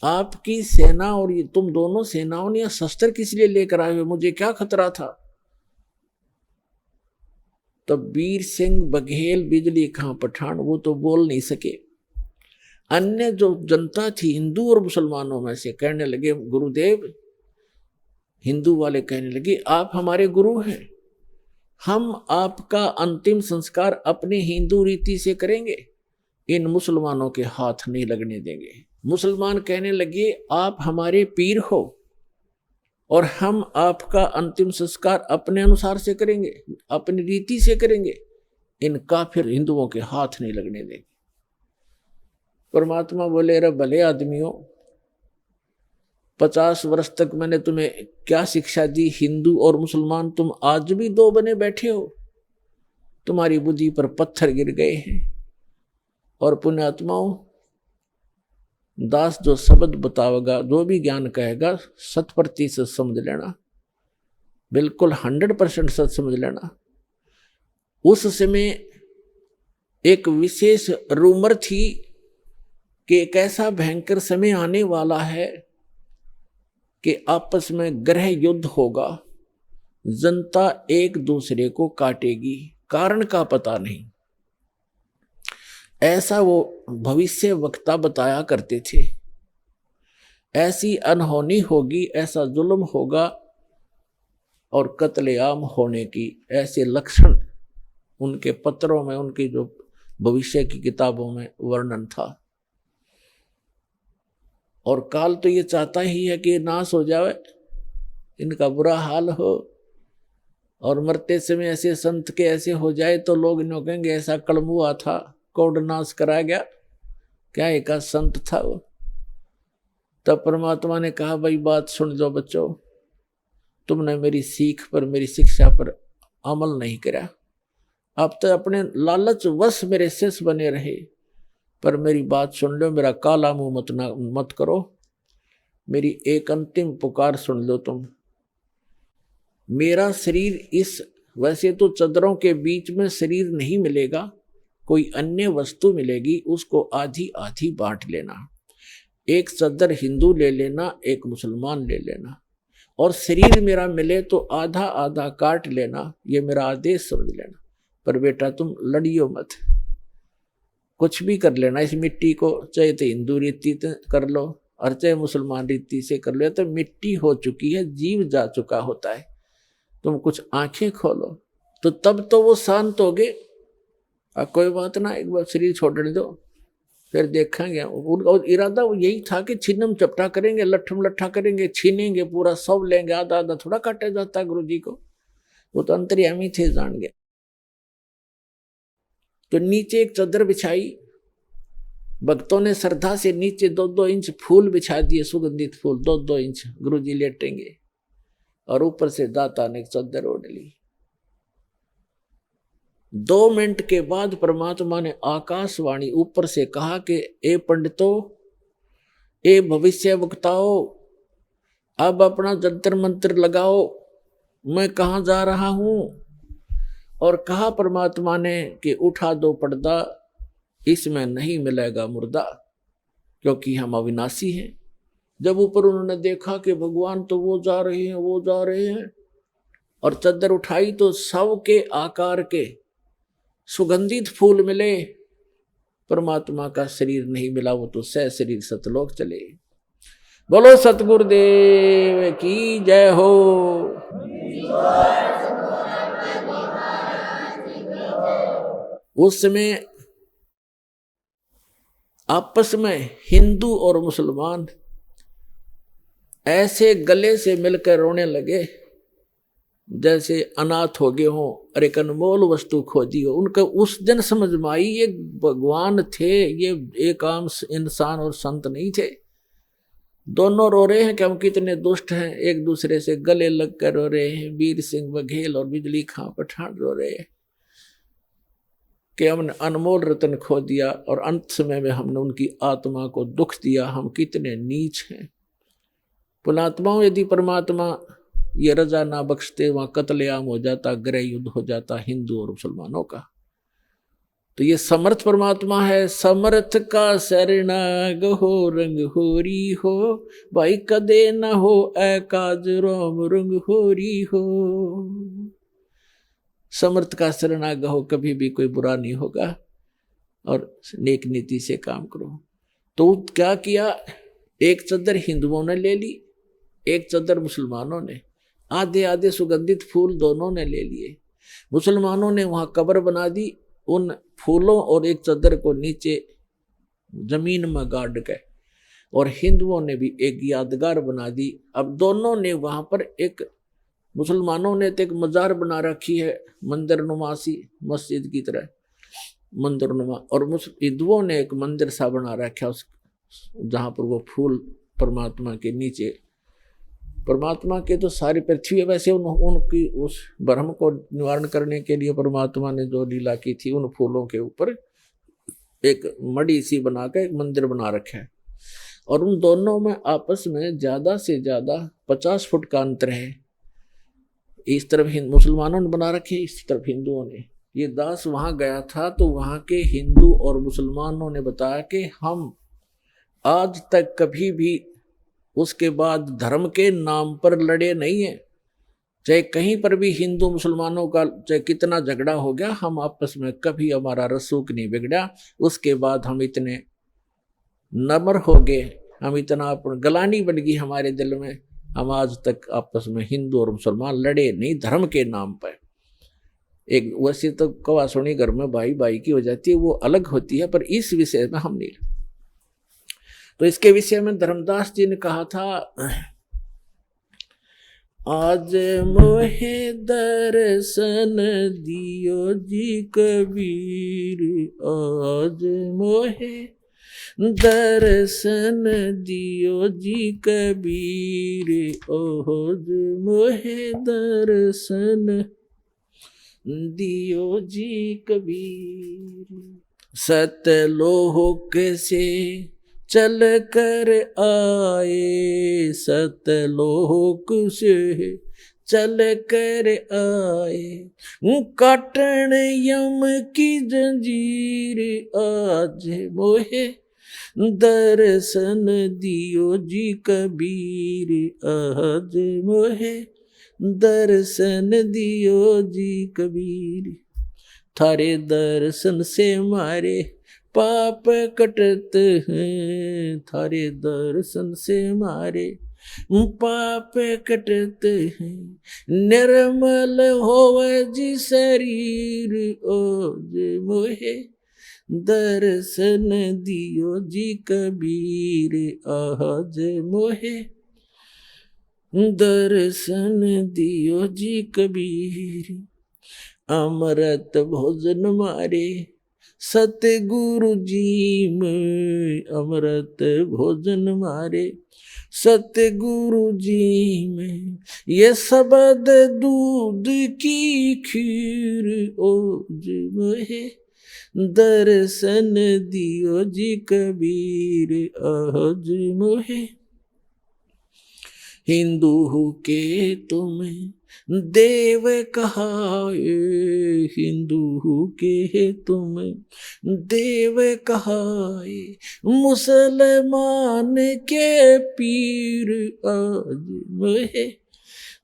[SPEAKER 1] आपकी सेना और ये तुम दोनों सेनाओं ने शस्त्र किस लिए लेकर आए हुए? मुझे क्या खतरा था? तब वीर सिंह बघेल, बिजली खां पठान, वो तो बोल नहीं सके। अन्य जो जनता थी हिंदू और मुसलमानों में से, कहने लगे गुरुदेव, हिंदू वाले कहने लगे आप हमारे गुरु हैं, हम आपका अंतिम संस्कार अपने हिंदू रीति से करेंगे, इन मुसलमानों के हाथ नहीं लगने देंगे। मुसलमान कहने लगे आप हमारे पीर हो और हम आपका अंतिम संस्कार अपने अनुसार से करेंगे, अपनी रीति से करेंगे, इन काफिर हिंदुओं के हाथ नहीं लगने देंगे। परमात्मा बोले रे भले आदमियों, 50 वर्ष तक मैंने तुम्हें क्या शिक्षा दी? हिंदू और मुसलमान तुम आज भी दो बने बैठे हो, तुम्हारी बुद्धि पर पत्थर गिर गए हैं। और पुण्यात्माओं, दास जो शब्द बतावेगा, जो भी ज्ञान कहेगा, 100% समझ लेना, बिल्कुल 100% सच समझ लेना। उस समय एक विशेष रूमर थी कि एक ऐसा भयंकर समय आने वाला है कि आपस में ग्रह युद्ध होगा, जनता एक दूसरे को काटेगी, कारण का पता नहीं। ऐसा वो भविष्य वक्ता बताया करते थे। ऐसी अनहोनी होगी, ऐसा जुल्म होगा और कत्लेआम होने की ऐसे लक्षण उनके पत्रों में, उनकी जो भविष्य की किताबों में वर्णन था। और काल तो ये चाहता ही है कि नाश हो जाए, इनका बुरा हाल हो, और मरते समय ऐसे संत के ऐसे हो जाए तो लोग इन्हों कहेंगे ऐसा कलमुआ था, कोड नाश करा गया, क्या एक संत था वो। तब परमात्मा ने कहा भाई बात सुन लो बच्चों, तुमने मेरी सीख पर, मेरी शिक्षा पर अमल नहीं करा, अब तो अपने लालच वश मेरे शिष्य बने रहे, पर मेरी बात सुन लो, मेरा काला मुंह मत करो, मेरी एक अंतिम पुकार सुन लो तुम। मेरा शरीर इस, वैसे तो चदरों के बीच में शरीर नहीं मिलेगा, कोई अन्य वस्तु मिलेगी, उसको आधी आधी बांट लेना, एक चदर हिंदू ले लेना, एक मुसलमान ले लेना, और शरीर मेरा मिले तो आधा आधा काट लेना, ये मेरा आदेश समझ लेना। पर बेटा तुम लड़ियो मत, कुछ भी कर लेना इस मिट्टी को, चाहे तो हिंदू रीति कर लो और चाहे मुसलमान रीति से कर लो, तो मिट्टी हो चुकी है, जीव जा चुका होता है। तुम कुछ आंखें खोलो तो तब तो वो शांत हो गए, कोई बात ना, एक बार शरीर छोड़ने दो, फिर देखेंगे। उनका इरादा वो यही था कि छिन्नम चपटा करेंगे, लट्ठम लट्ठा करेंगे, छीनेंगे, पूरा सब लेंगे, आधा आधा थोड़ा काटा जाता गुरु जी को, वो तो अंतर्यामी थे, जान गए। तो नीचे एक चादर बिछाई, भक्तों ने श्रद्धा से नीचे 2-2 इंच फूल बिछा दिए, सुगंधित फूल 2-2 इंच, गुरु जी लेटेंगे, और ऊपर से दाता ने एक चादर ओढ़ ली। 2 मिनट के बाद परमात्मा ने आकाशवाणी ऊपर से कहा कि ए पंडितों, ए भविष्य वक्ताओं, अब अपना जंतर मंत्र लगाओ, मैं कहाँ जा रहा हूं। और कहा परमात्मा ने कि उठा दो पर्दा, इसमें नहीं मिलेगा मुर्दा, क्योंकि हम अविनाशी हैं। जब ऊपर उन्होंने देखा कि भगवान तो वो जा रहे हैं, वो जा रहे हैं, और चद्दर उठाई तो सबके आकार के सुगंधित फूल मिले, परमात्मा का शरीर नहीं मिला, वो तो सह शरीर सतलोक चले। बोलो सतगुरुदेव की जय हो। उस समय आपस में हिंदू और मुसलमान ऐसे गले से मिलकर रोने लगे जैसे अनाथ हो गए हों और एक अनमोल वस्तु खोजी हो। उनका उस दिन समझ में आई ये भगवान थे, ये एक आम इंसान और संत नहीं थे। दोनों रो रहे हैं कि हम कितने दुष्ट हैं, एक दूसरे से गले लग कर रो रहे हैं। वीर सिंह बघेल और बिजली खां पठान रो रहे हैं कि हमने अनमोल रतन खो दिया और अंत समय में हमने उनकी आत्मा को दुख दिया, हम कितने नीच हैं। पुणात्माओं, यदि परमात्मा ये रजा ना बख्शते, वहां कत्लेआम हो जाता, गृह युद्ध हो जाता हिंदू और मुसलमानों का। तो ये समर्थ परमात्मा है। समर्थ का शरणाग हो, रंग होरी हो, भाई कदे न हो एकाज रोम रंग होरी हो। समर्थ का शरणाग हो, कभी भी कोई बुरा नहीं होगा और नेक नीति से काम करो। तो क्या किया, एक चद्दर हिंदुओं ने ले ली, एक चद्दर मुसलमानों ने। आधे आधे सुगंधित फूल दोनों ने ले लिए। मुसलमानों ने वहां कब्र बना दी, उन फूलों और एक चद्दर को नीचे जमीन में गाड़ के, और हिंदुओं ने भी एक यादगार बना दी। अब दोनों ने वहां पर एक, मुसलमानों ने तो एक मजार बना रखी है मंदिर नुमासी, मस्जिद की तरह मंदिर नुमा, और हिंदुओं ने एक मंदिर सा बना रखा उस जहां पर वो फूल परमात्मा के नीचे, परमात्मा के तो सारी पृथ्वी है। वैसे उनकी उस भ्रम को निवारण करने के लिए परमात्मा ने जो लीला की थी, उन फूलों के ऊपर एक मड़ी सी बनाकर एक मंदिर बना रखा है। और उन दोनों में आपस में ज्यादा से ज्यादा 50 फुट का अंतर है। इस तरफ मुसलमानों ने बना रखे, इस तरफ हिंदुओं ने। ये दास वहां गया था तो वहां के हिंदू और मुसलमानों ने बताया कि हम आज तक कभी भी उसके बाद धर्म के नाम पर लड़े नहीं है। चाहे कहीं पर भी हिंदू मुसलमानों का चाहे कितना झगड़ा हो गया, हम आपस में कभी हमारा रसूख नहीं बिगड़ा। उसके बाद हम इतने नम्र हो गए, हम इतना गलानी बन गई हमारे दिल में, हम आज तक आपस में हिंदू और मुसलमान लड़े नहीं धर्म के नाम पर। एक वैसे तो कवा सुनी घर में भाई भाई की हो जाती है, वो अलग होती है, पर इस विषय में हम नहीं। तो इसके विषय में धर्मदास जी ने कहा था, आज मोहे दर्शन दियो जी कबीर, आज मोहे दर्शन दियो जी कबीर, आज मोहे दर्शन दियो जी कबीर। सतलोक से चल कर आए, सतलोक से चल कर आए, काटन यम की जंजीर, आज मोहे दर्शन दियो जी कबीर, आज मोहे दर्शन दियो जी कबीर। थारे दर्शन से मारे पाप कटत हैं, थारे दर्शन से मारे पाप कटत हैं, निर्मल होवे जी शरीर, ओज मोहे दर्शन दियो जी कबीर, आज मोहे दर्शन दियो जी कबीर। अमृत भोजन मारे सतगुरु जी में, अमृत भोजन मारे सतगुरु जी में, ये शब्द दूध की खीर, ओज मोहे दर्शन दियो जी कबीर, आज मोहे हिंदू के तुम्हें देव कहाए, हिंदू के तुम्हें देव कहाए, मुसलमान के पीर, आज मोहे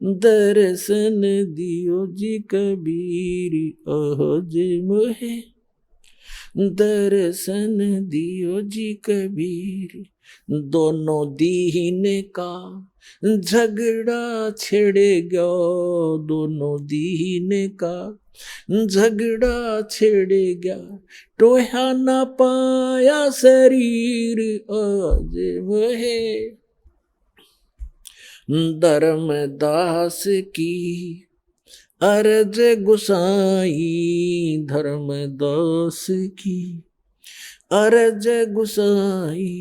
[SPEAKER 1] दर्शन दियो जी कबीर अहज मोहे, दर्शन दियो जी कबीर। दोनों दीन का झगड़ा छिड़ गया, दोनों दीन का झगड़ा छिड़ गया, टोहा ना पाया शरीर आज वहे। धर्मदास की अर्ज गुसाई, धर्मदास की अर्ज गुसाई,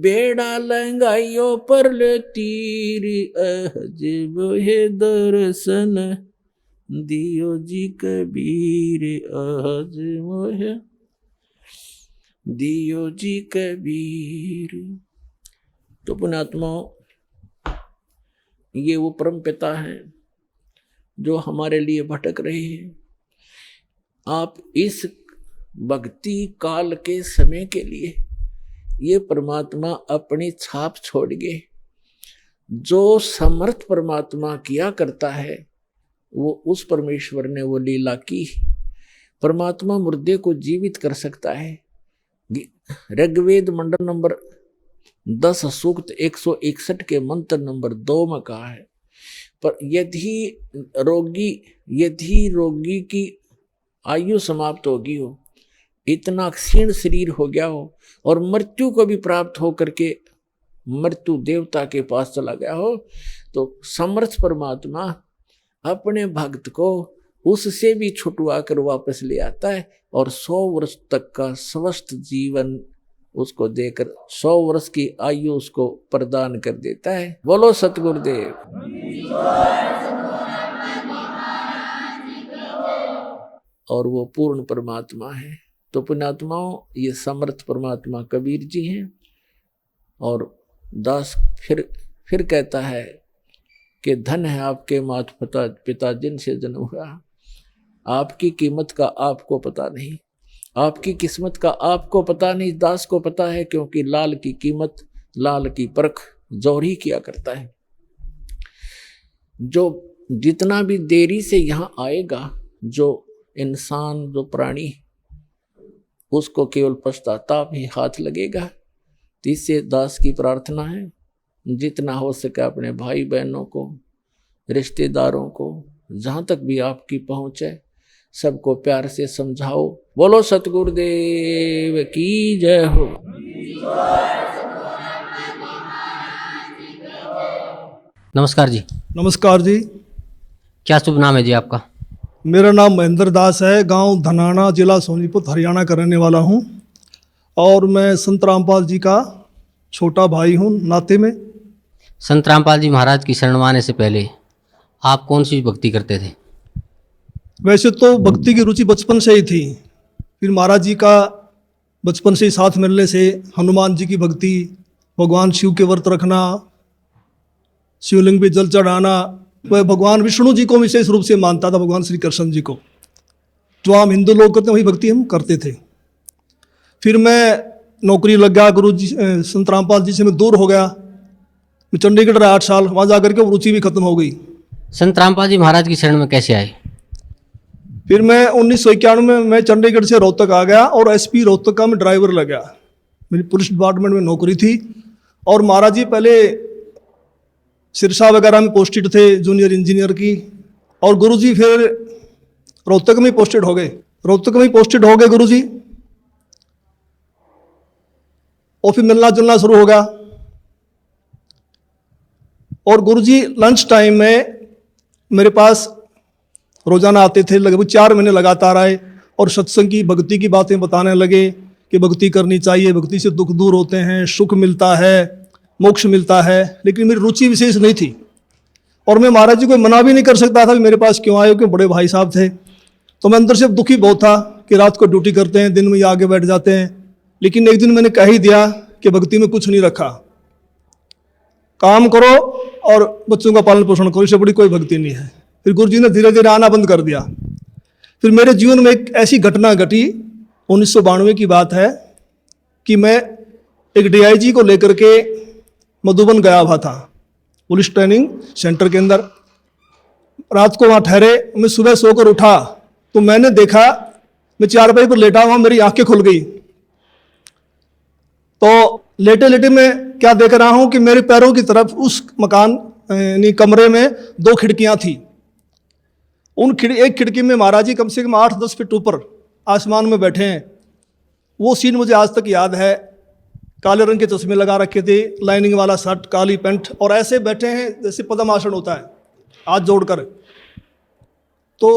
[SPEAKER 1] बेड़ा लंगाइयो पर ले तीर अहज वहे। दर्शन दियो जी कबीर अहज वहे, दियो जी कबीर। तो पुण्यात्मा, ये वो परम पिता है जो हमारे लिए भटक रहे हैं। आप इस भक्ति काल के समय के लिए ये परमात्मा अपनी छाप छोड़ गए। जो समर्थ परमात्मा किया करता है वो उस परमेश्वर ने वो लीला की। परमात्मा मुर्दे को जीवित कर सकता है। ऋग्वेद मंडल नंबर 10 सूक्त 161 के मंत्र नंबर 2 में कहा है, पर यदि रोगी की आयु समाप्त होगी हो, इतना क्षीण शरीर हो गया हो और मृत्यु को भी प्राप्त हो करके मृत्यु देवता के पास चला गया हो, तो समर्थ परमात्मा अपने भक्त को उससे भी छुटवा कर वापस ले आता है और 100 वर्ष तक का स्वस्थ जीवन उसको देकर 100 वर्ष की आयु उसको प्रदान कर देता है। बोलो सतगुरुदेव। और वो पूर्ण परमात्मा है। तो पुण्यात्माओं, ये समर्थ परमात्मा कबीर जी हैं। और दास फिर कहता है कि धन है आपके माता पिता जिनसे जन्म हुआ, आपकी कीमत का आपको पता नहीं, आपकी किस्मत का आपको पता नहीं, दास को पता है, क्योंकि लाल की कीमत, लाल की परख जौहर ही किया करता है। जो जितना भी देरी से यहाँ आएगा, जो इंसान, जो प्राणी, उसको केवल पश्चाताप ही हाथ लगेगा। तो इससे दास की प्रार्थना है, जितना हो सके अपने भाई बहनों को, रिश्तेदारों को, जहाँ तक भी आपकी पहुँच है, सबको प्यार से समझाओ। बोलो सतगुरुदेव की जय हो।
[SPEAKER 2] नमस्कार जी।
[SPEAKER 3] नमस्कार जी।
[SPEAKER 2] क्या शुभ नाम है जी आपका?
[SPEAKER 3] मेरा नाम महेंद्र दास है, गांव धनाना, जिला सोनीपत, हरियाणा का रहने वाला हूं। और मैं संत रामपाल जी का छोटा भाई हूं नाते में।
[SPEAKER 2] संत रामपाल जी महाराज की शरण में आने से पहले आप कौन सी भक्ति करते थे?
[SPEAKER 3] वैसे तो भक्ति की रुचि बचपन से ही थी। फिर महाराज जी का बचपन से ही साथ मिलने से हनुमान जी की भक्ति, भगवान शिव के व्रत रखना, शिवलिंग पे जल चढ़ाना, वह भगवान विष्णु जी को विशेष रूप से मानता था, भगवान श्री कृष्ण जी को। जो आम हिंदू लोग करते हैं वही भक्ति हम करते थे। फिर मैं नौकरी लग गया, गुरु जी संत रामपाल जी से मैं दूर हो गया। मैं चंडीगढ़ रहा 8 साल, वहाँ जा करके रुचि भी खत्म हो गई।
[SPEAKER 2] संत रामपाल जी महाराज की शरण में कैसे आए?
[SPEAKER 3] फिर मैं 1991 में मैं चंडीगढ़ से रोहतक आ गया और एसपी रोहतक का मैं ड्राइवर लग गया। मेरी पुलिस डिपार्टमेंट में नौकरी थी। और महाराज जी पहले सिरसा वगैरह में पोस्टेड थे, जूनियर इंजीनियर की। और गुरुजी फिर रोहतक में पोस्टेड हो गए। गुरुजी। और फिर मिलना जुलना शुरू हो गया। और गुरुजी लंच टाइम में मेरे पास रोजाना आते थे, लगभग 4 महीने लगातार आए और सत्संग की, भक्ति की बातें बताने लगे कि भक्ति करनी चाहिए, भक्ति से दुख दूर होते हैं, सुख मिलता है, मोक्ष मिलता है। लेकिन मेरी रुचि विशेष नहीं थी और मैं महाराज जी को मना भी नहीं कर सकता था, मेरे पास क्यों आए, क्यों बड़े भाई साहब थे। तो मैं अंदर से दुखी बहुत था कि रात को ड्यूटी करते हैं, दिन में ये आगे बैठ जाते हैं। लेकिन एक दिन मैंने कह ही दिया कि भक्ति में कुछ नहीं रखा, काम करो और बच्चों का पालन पोषण करो, इससे बड़ी कोई भक्ति नहीं है। फिर गुरु जी ने धीरे धीरे आना बंद कर दिया। फिर मेरे जीवन में एक ऐसी घटना घटी, 1992 की बात है, कि मैं एक DIG को लेकर के मधुबन गया हुआ था, पुलिस ट्रेनिंग सेंटर के अंदर। रात को वहाँ ठहरे। मैं सुबह सोकर उठा तो मैंने देखा, मैं चारपाई पर लेटा हुआ, मेरी आंखें खुल गई। तो लेटे लेटे मैं क्या देख रहा हूं कि मेरे पैरों की तरफ उस मकान यानी कमरे में 2 खिड़कियां थी। एक खिड़की में महाराज जी कम से कम 8-10 फीट ऊपर आसमान में बैठे हैं। वो सीन मुझे आज तक याद है। काले रंग के चश्मे लगा रखे थे, लाइनिंग वाला शर्ट, काली पैंट, और ऐसे बैठे हैं जैसे पद्मासन होता है, हाथ जोड़कर। तो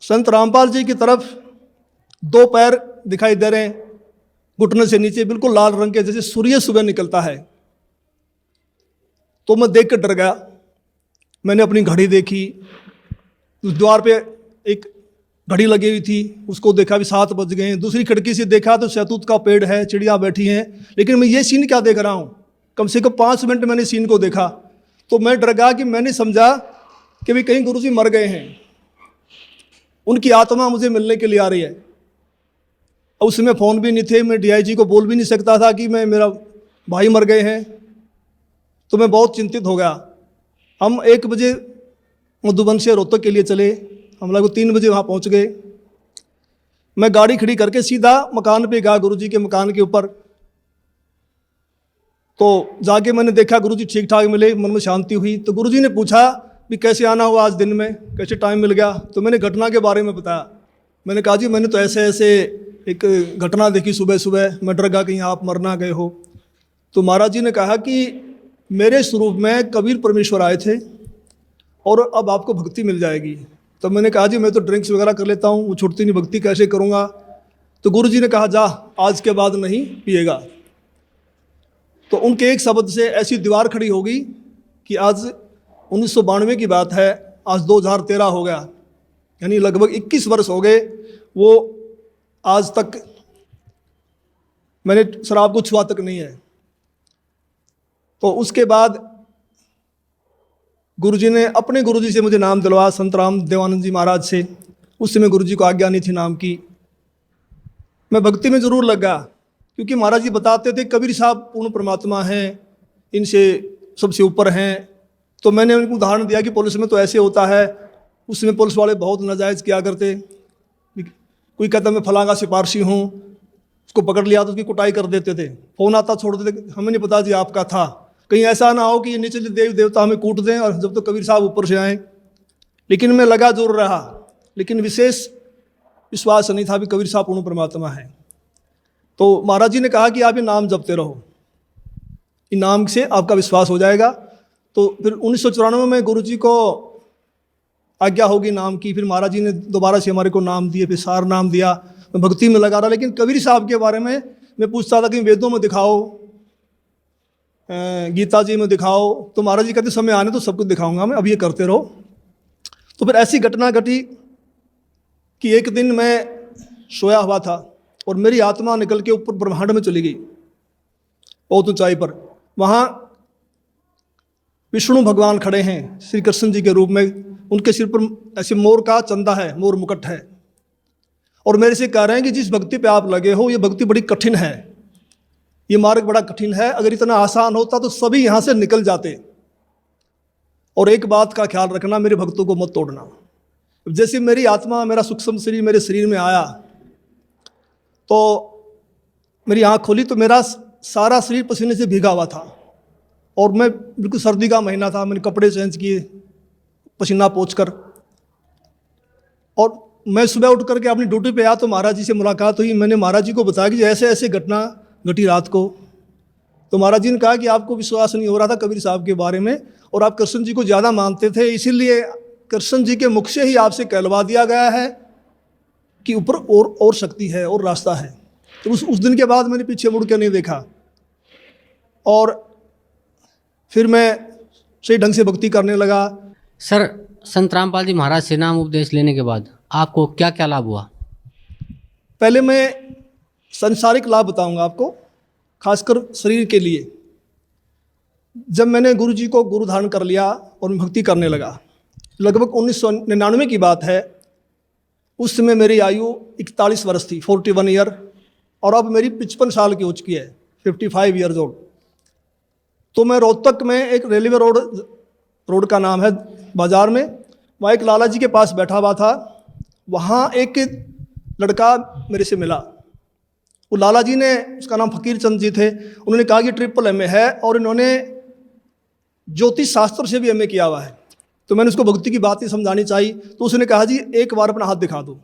[SPEAKER 3] संत रामपाल जी की तरफ 2 पैर दिखाई दे रहे हैं, घुटने से नीचे बिल्कुल लाल रंग के, जैसे सूर्य सुबह निकलता है। तो मैं देख कर डर गया। मैंने अपनी घड़ी देखी, उस द्वार पे एक घड़ी लगी हुई थी, उसको देखा भी 7 बज गए। दूसरी खिड़की से देखा तो शहतूत का पेड़ है, चिड़िया बैठी हैं। लेकिन मैं ये सीन क्या देख रहा हूँ, कम से कम 5 मिनट मैंने सीन को देखा। तो मैं डर गया कि मैंने समझा कि भाई कहीं गुरुजी मर गए हैं, उनकी आत्मा मुझे मिलने के लिए आ रही है। और उसमें फ़ोन भी नहीं थे, मैं डीआईजी को बोल भी नहीं सकता था कि मेरा भाई मर गए हैं। तो मैं बहुत चिंतित हो गया। हम 1 बजे मधुबन से रोहतक के लिए चले, हम लोग 3 बजे वहाँ पहुँच गए। मैं गाड़ी खड़ी करके सीधा मकान पे गया, गुरुजी के मकान के ऊपर। तो जाके मैंने देखा गुरुजी ठीक ठाक मिले, मन में शांति हुई। तो गुरुजी ने पूछा भी कैसे आना हुआ आज दिन में, कैसे टाइम मिल गया। तो मैंने घटना के बारे में बताया। मैंने कहा जी मैंने तो ऐसे ऐसे एक घटना देखी सुबह सुबह, मैं डर गया कहीं आप मर ना गए हो। तो महाराज जी ने कहा कि मेरे स्वरूप में कबीर परमेश्वर आए थे और अब आपको भक्ति मिल जाएगी। तो मैंने कहा जी मैं तो ड्रिंक्स वगैरह कर लेता हूँ, वो छूटती नहीं, भक्ति कैसे करूँगा। तो गुरु जी ने कहा जा आज के बाद नहीं पिएगा। तो उनके एक शब्द से ऐसी दीवार खड़ी हो गई कि आज 1992 की बात है, आज 2013 हो गया, यानी लगभग 21 वर्ष हो गए। वो आज तक मैंने शराब को छुआ तक नहीं है। तो उसके बाद गुरुजी ने अपने गुरुजी से मुझे नाम दिलवाया, संत राम देवानंद जी महाराज से। उस समय गुरुजी को आज्ञा नहीं थी नाम की। मैं भक्ति में ज़रूर लगा क्योंकि महाराज जी बताते थे कबीर साहब पूर्ण परमात्मा हैं, इनसे सबसे ऊपर हैं। तो मैंने उनको उदाहरण दिया कि पुलिस में तो ऐसे होता है, उसमें पुलिस वाले बहुत नाजायज़ किया करते। कोई कहता मैं फलां का सिपारशी हूँ, उसको पकड़ लिया तो उसकी कुटाई कर देते थे, फ़ोन आता छोड़ देते, हमें नहीं पता जी आपका था। कहीं ऐसा ना हो कि ये निचले देव देवता हमें कूट दें और जब तो कबीर साहब ऊपर से आएँ। लेकिन मैं लगा जरूर रहा, लेकिन विशेष विश्वास नहीं था भी कबीर साहब पूर्ण परमात्मा है। तो महाराज जी ने कहा कि आप ये नाम जपते रहो, इन नाम से आपका विश्वास हो जाएगा। तो फिर 1994 में गुरु जी को आज्ञा होगी नाम की। फिर महाराज जी ने दोबारा से हमारे को नाम दिए, फिर सार नाम दिया। मैं भक्ति में लगा रहा, लेकिन कबीर साहब के बारे में मैं पूछता था कि वेदों में दिखाओ, गीता जी में दिखाओ। तो महाराज जी कहते समय आने तो सब कुछ दिखाऊंगा मैं, अब ये करते रहो। तो फिर ऐसी घटना घटी कि एक दिन मैं सोया हुआ था और मेरी आत्मा निकल के ऊपर ब्रह्मांड में चली गई, बहुत ऊंचाई पर। वहाँ विष्णु भगवान खड़े हैं श्री कृष्ण जी के रूप में। उनके सिर पर ऐसे मोर का चंदा है, मोर मुकुट है, और मेरे से कह रहे हैं कि जिस भक्ति पे आप लगे हो ये भक्ति बड़ी कठिन है, ये मार्ग बड़ा कठिन है। अगर इतना आसान होता तो सभी यहाँ से निकल जाते। और एक बात का ख्याल रखना, मेरे भक्तों को मत तोड़ना। जैसे मेरी आत्मा, मेरा सूक्ष्म शरीर मेरे शरीर में आया तो मेरी आँख खोली तो मेरा सारा शरीर पसीने से भीगा हुआ था और मैं बिल्कुल सर्दी का महीना था। मैंने कपड़े चेंज किए पसीना पोंछकर, और मैं सुबह उठ करके अपनी ड्यूटी पे आया तो महाराज जी से मुलाकात हुई। मैंने महाराज जी को बताया कि ऐसे ऐसे घटना घटी रात को। तो महाराज जी ने कहा कि आपको विश्वास नहीं हो रहा था कबीर साहब के बारे में और आप कृष्ण जी को ज़्यादा मानते थे, इसीलिए कृष्ण जी के मुख से ही आपसे कहलवा दिया गया है कि ऊपर और शक्ति है और रास्ता है। तो उस दिन के बाद मैंने पीछे मुड़ के नहीं देखा और फिर मैं सही ढंग से भक्ति करने लगा।
[SPEAKER 2] सर, संत रामपाल जी महाराज से नाम उपदेश लेने के बाद आपको क्या क्या लाभ हुआ?
[SPEAKER 3] पहले मैं संसारिक लाभ बताऊंगा आपको, खासकर शरीर के लिए। जब मैंने गुरु जी को गुरु धारण कर लिया और मैं भक्ति करने लगा, लगभग 1999 की बात है। उस समय मेरी आयु 41 वर्ष थी, 41 ईयर, और अब मेरी 55 साल की हो चुकी है, 55 ईयर्स ओल्ड। तो मैं रोहतक में एक रेलवे रोड का नाम है बाजार में, वहाँ एक लाला जी के पास बैठा हुआ था। वहाँ एक लड़का मेरे से मिला। वो लाला जी ने, उसका नाम फकीर चंद जी थे, उन्होंने कहा कि ट्रिपल एमए है और इन्होंने ज्योतिष शास्त्र से भी एमए किया हुआ है। तो मैंने उसको भक्ति की बातें समझानी चाहिए। तो उसने कहा जी एक बार अपना हाथ दिखा दो।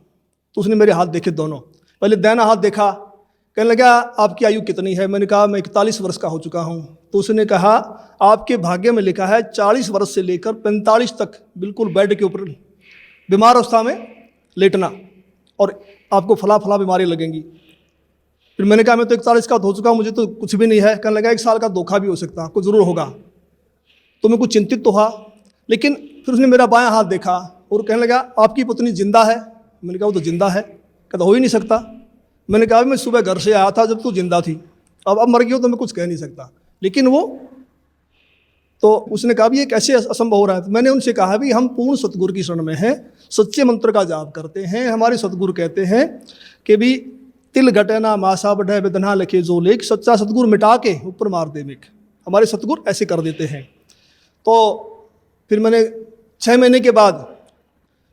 [SPEAKER 3] तो उसने मेरे हाथ देखे दोनों। पहले दाहिना हाथ देखा, कहने लगा आपकी आयु कितनी है? मैंने कहा मैं 41 वर्ष का हो चुका हूँ। तो उसने कहा आपके भाग्य में लिखा है 40 वर्ष से लेकर 45 तक बिल्कुल बेड के ऊपर बीमार अवस्था में लेटना और आपको फला फला बीमारी लगेंगी। फिर मैंने कहा मैं तो 41 का हो चुका हूँ, मुझे तो कुछ भी नहीं है। कहने लगा 1 साल का धोखा भी हो सकता, कुछ ज़रूर होगा। तो मैं कुछ चिंतित तो हुआ, लेकिन फिर उसने मेरा बायां हाथ देखा और कहने लगा आपकी पत्नी जिंदा है? मैंने कहा वो तो जिंदा है। कहता हो ही नहीं सकता। मैंने कहा मैं सुबह घर से आया था जब तू जिंदा थी, अब मर गई हो तो मैं कुछ कह नहीं सकता। लेकिन वो तो उसने कहा भी ये कैसे असंभव हो रहा है? तो मैंने उनसे कहा भी हम पूर्ण सतगुरु की शरण में हैं, सच्चे मंत्र का जाप करते हैं। हमारे सतगुरु कहते हैं कि भी तिल घटे ना मासा बढ़े वेदना लिखे जो लेख, सच्चा सतगुरु मिटा के ऊपर मार दे मेघ। हमारे सतगुरु ऐसे कर देते हैं। तो फिर मैंने 6 महीने के बाद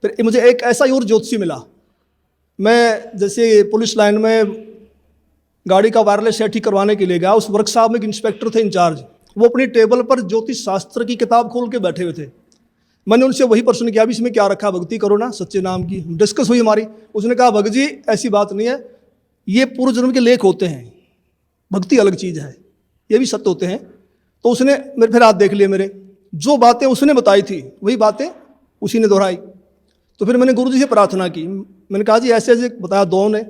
[SPEAKER 3] फिर मुझे एक ऐसा ही और ज्योतिषी मिला। मैं जैसे पुलिस लाइन में गाड़ी का वायरलेस सेट ठीक करवाने के लिए गया, उस वर्कशॉप में एक इंस्पेक्टर थे इंचार्ज, वो अपनी टेबल पर ज्योतिष शास्त्र की किताब खोल के बैठे हुए थे। मैंने उनसे वही प्रश्न किया भी इसमें क्या रखा, भक्ति करो ना सच्चे नाम की। डिस्कस हुई हमारी। उसने कहा भगत जी ऐसी बात नहीं है, ये पूर्व जन्म के लेख होते हैं, भक्ति अलग चीज़ है, ये भी सत्य होते हैं। तो उसने मेरे फिर हाथ देख लिए, मेरे जो बातें उसने बताई थी वही बातें उसी ने दोहराई। तो फिर मैंने गुरु जी से प्रार्थना की। मैंने कहा जी ऐसे ऐसे बताया दो ने।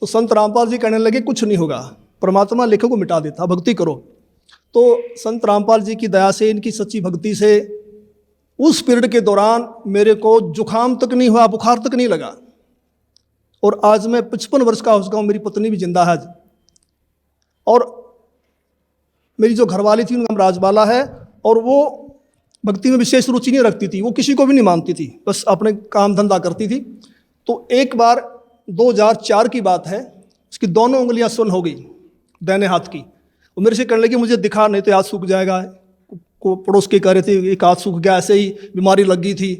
[SPEAKER 3] तो संत रामपाल जी कहने लगे कुछ नहीं होगा, परमात्मा लेखों को मिटा देता, भक्ति करो। तो संत रामपाल जी की दया से, इनकी सच्ची भक्ति से उस पीरियड के दौरान मेरे को जुकाम तक नहीं हुआ, बुखार तक नहीं लगा। और आज मैं 55 वर्ष का हो चुका हूँ, मेरी पत्नी भी जिंदा है आज। और मेरी जो घरवाली थी उनका नाम राजबाला है, और वो भक्ति में विशेष रुचि नहीं रखती थी, वो किसी को भी नहीं मानती थी, बस अपने काम धंधा करती थी। तो एक बार 2004 की बात है, उसकी दोनों उंगलियां सुन्न हो गई दाहिने हाथ की। वो मेरे से कहने लगी मुझे दिखा नहीं तो हाथ सूख जाएगा। को पड़ोस के कह रहे थे एक हाथ सूख गया, ऐसे ही बीमारी लग गई थी।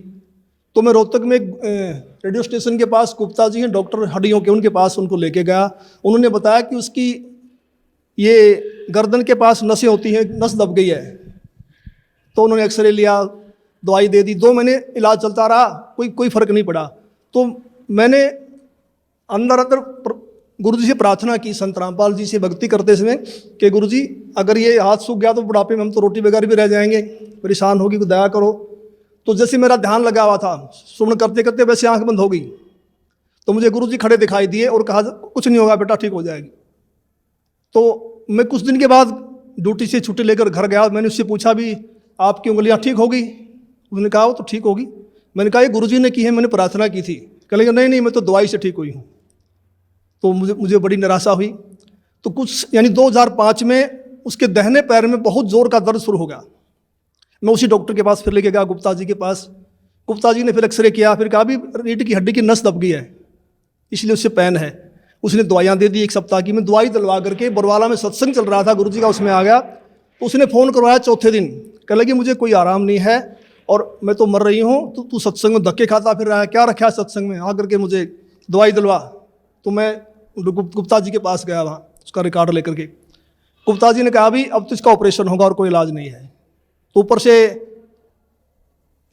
[SPEAKER 3] तो मैं रोहतक में रेडियो स्टेशन के पास गुप्ता जी हैं डॉक्टर हड्डियों के, उनके पास उनको लेके गया। उन्होंने बताया कि उसकी ये गर्दन के पास नसें होती हैं, नस दब गई है। तो उन्होंने एक्सरे लिया, दवाई दे दी, 2 महीने इलाज चलता रहा, कोई फर्क नहीं पड़ा। तो मैंने अंदर गुरुजी से प्रार्थना की, संत रामपाल जी से भक्ति करते समय कि गुरुजी अगर ये हाथ सूख गया तो बुढ़ापे में हम तो रोटी बगैर भी रह जाएंगे, परेशान होगी, तो दया करो। तो जैसे मेरा ध्यान लगा हुआ था, सुमन करते करते वैसे आंख बंद हो गई। तो मुझे गुरुजी खड़े दिखाई दिए और कहा कुछ नहीं होगा बेटा, ठीक हो जाएगी। तो मैं कुछ दिन के बाद ड्यूटी से छुट्टी लेकर घर गया। मैंने उससे पूछा भी आपकी उंगलियां ठीक होगी? उसने कहा वो तो ठीक होगी। मैंने कहा ये गुरुजी ने की है, मैंने प्रार्थना की थी। कह लगा नहीं मैं तो दवाई से ठीक हुई हूँ। तो मुझे बड़ी निराशा हुई। तो कुछ यानी 2005 में उसके दाहिने पैर में बहुत जोर का दर्द शुरू हो गया। मैं उसी डॉक्टर के पास फिर लेके गया, गुप्ता जी के पास। गुप्ता जी ने फिर एक्सरे किया, फिर कहा भी रीढ़ की हड्डी की नस दब गई है, इसलिए उससे पेन है। उसने दवाइयाँ दे दी 1 सप्ताह की। मैं दवाई दिलवा करके बरवाला में सत्संग चल रहा था गुरुजी का, उसमें आ गया। तो उसने फ़ोन करवाया चौथे दिन, कह लगी मुझे कोई आराम नहीं है और मैं तो मर रही हूँ, तो तू सत्संग में धक्के खाता फिर रहा है, क्या रखा है सत्संग में, आकर के मुझे दवाई दिलवा। तो मैं गुप्ता जी के पास गया, वहाँ उसका रिकॉर्ड लेकर के। गुप्ता जी ने कहा भी अब तो इसका ऑपरेशन होगा और कोई इलाज नहीं है। तो ऊपर से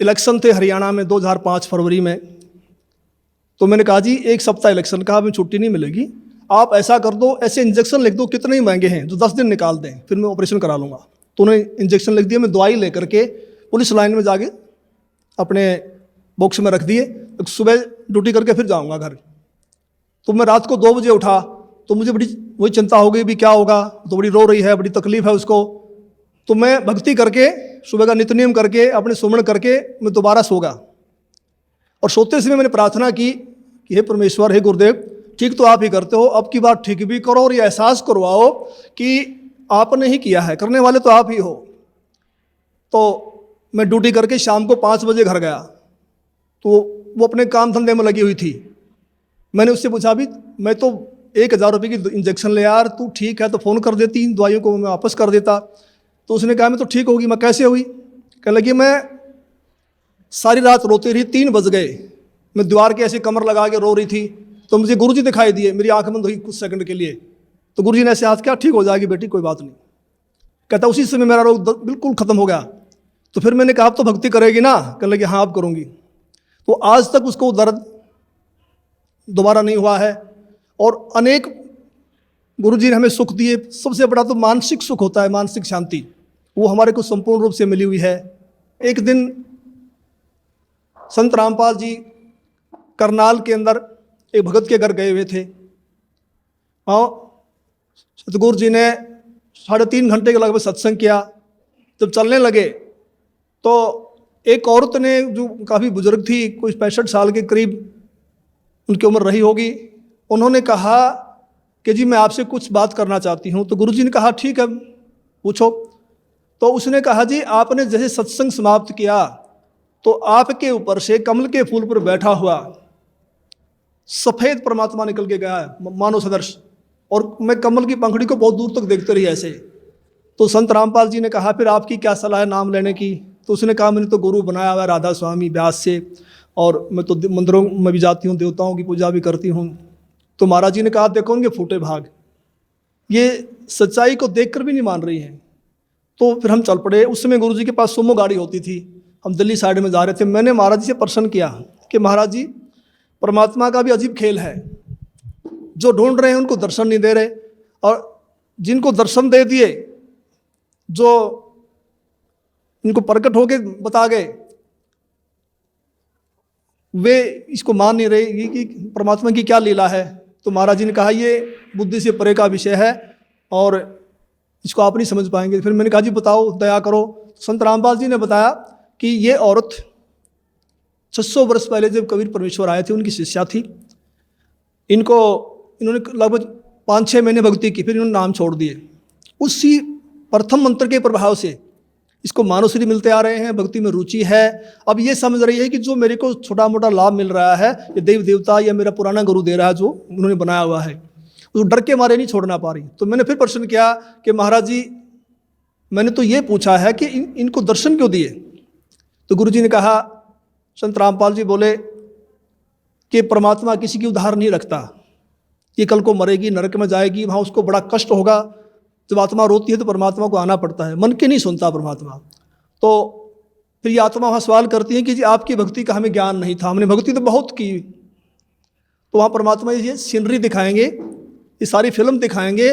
[SPEAKER 3] इलेक्शन थे हरियाणा में 2005 फरवरी में। तो मैंने कहा जी 1 सप्ताह इलेक्शन का, हमें छुट्टी नहीं मिलेगी, आप ऐसा कर दो, ऐसे इंजेक्शन लिख दो, कितने ही महंगे हैं, जो 10 दिन निकाल दें, फिर मैं ऑपरेशन करा लूँगा। तो उन्होंने इंजेक्शन लिख दिया। मैं दवाई लेकर के पुलिस लाइन में जाके अपने बॉक्स में रख दिए। सुबह ड्यूटी करके फिर जाऊँगा घर। तो मैं रात को 2 बजे उठा, तो मुझे बड़ी वही चिंता हो गई भी क्या होगा, तो बड़ी रो रही है, बड़ी तकलीफ है उसको। तो मैं भक्ति करके सुबह का नित्य करके अपने सुमन करके मैं दोबारा सो गया। और सोते समय मैंने प्रार्थना की कि हे परमेश्वर, हे गुरुदेव, ठीक तो आप ही करते हो, अब की बार ठीक भी करो और ये एहसास करवाओ कि आपने ही किया है, करने वाले तो आप ही हो। तो मैं ड्यूटी करके शाम को 5 बजे घर गया। तो वो अपने काम धंधे में लगी हुई थी। मैंने उससे पूछा भी मैं तो 1000 रुपये की इंजेक्शन ले यार, तू ठीक है तो फ़ोन कर देती, इन दवाइयों को मैं वापस कर देता। तो उसने कहा मैं तो ठीक होगी। मैं कैसे हुई? कहने लगी मैं सारी रात रोती रही, 3 बज गए, मैं दीवार के ऐसे कमर लगा के रो रही थी, तो मुझे गुरुजी दिखाई दिए, मेरी आंख बंद हुई कुछ सेकंड के लिए, तो गुरुजी ने ऐसे हाथ किया, ठीक हो जाएगी बेटी, कोई बात नहीं। कहता उसी समय मेरा रोग बिल्कुल ख़त्म हो गया। तो फिर मैंने कहा आप तो भक्ति करेगी ना? कहने लगे हाँ आप करूँगी। तो आज तक उसको दर्द दोबारा नहीं हुआ है। और अनेक गुरुजी ने हमें सुख दिए, सबसे बड़ा तो मानसिक सुख होता है, मानसिक शांति, वो हमारे को संपूर्ण रूप से मिली हुई है। एक दिन संत रामपाल जी करनाल के अंदर एक भगत के घर गए हुए थे, और सतगुरु जी ने 3.5 घंटे के लगभग सत्संग किया। जब चलने लगे तो एक औरत ने, जो काफ़ी बुजुर्ग थी, कोई 65 साल के करीब उनकी उम्र रही होगी, उन्होंने कहा कि जी मैं आपसे कुछ बात करना चाहती हूँ। तो गुरुजी ने कहा ठीक है पूछो। तो उसने कहा जी आपने जैसे सत्संग समाप्त किया तो आपके ऊपर से कमल के फूल पर बैठा हुआ सफ़ेद परमात्मा निकल के गया है, मानव सदृश, और मैं कमल की पंखड़ी को बहुत दूर तक देखते रही ऐसे। तो संत रामपाल जी ने कहा फिर आपकी क्या सलाह है नाम लेने की? तो उसने कहा मैंने तो गुरु बनाया हुआ राधा स्वामी व्यास से, और मैं तो मंदिरों में भी जाती हूँ, देवताओं की पूजा भी करती हूँ। तो महाराज जी ने कहा देखो उनके फूटे भाग, ये सच्चाई को देखकर भी नहीं मान रही हैं। तो फिर हम चल पड़े। उस समय गुरु जी के पास सुमो गाड़ी होती थी, हम दिल्ली साइड में जा रहे थे। मैंने महाराज जी से प्रश्न किया कि महाराज जी परमात्मा का भी अजीब खेल है, जो ढूंढ रहे हैं उनको दर्शन नहीं दे रहे, और जिनको दर्शन दे दिए, जो इनको प्रकट होके बता गए, वे इसको मान नहीं रहे कि परमात्मा की क्या लीला है। तो महाराज जी ने कहा ये बुद्धि से परे का विषय है और इसको आप नहीं समझ पाएंगे। फिर मैंने कहा जी बताओ, दया करो। संत रामपाल जी ने बताया कि ये औरत 600 वर्ष पहले जब कबीर परमेश्वर आए थे, उनकी शिष्या थी। इन्होंने लगभग 5-6 महीने भक्ति की, फिर इन्होंने नाम छोड़ दिए। उसी प्रथम मंत्र के प्रभाव से इसको मानवश्री मिलते आ रहे हैं, भक्ति में रुचि है। अब ये समझ रही है कि जो मेरे को छोटा मोटा लाभ मिल रहा है ये देव देवता या मेरा पुराना गुरु दे रहा है, जो उन्होंने बनाया हुआ है, उस डर के मारे नहीं छोड़ना पा रही। तो मैंने फिर प्रश्न किया कि महाराज जी मैंने तो ये पूछा है कि इनको दर्शन क्यों दिए? तो गुरु जी ने कहा, संत रामपाल जी बोले कि परमात्मा किसी की उधार नहीं रखता, ये कल को मरेगी, नरक में जाएगी, वहाँ उसको बड़ा कष्ट होगा। जब आत्मा रोती है तो परमात्मा को आना पड़ता है, मन के नहीं सुनता परमात्मा। तो फिर ये आत्मा वहाँ सवाल करती है कि जी आपकी भक्ति का हमें ज्ञान नहीं था, हमने भक्ति तो बहुत की। तो वहाँ परमात्मा ये सीनरी दिखाएंगे, ये सारी फिल्म दिखाएंगे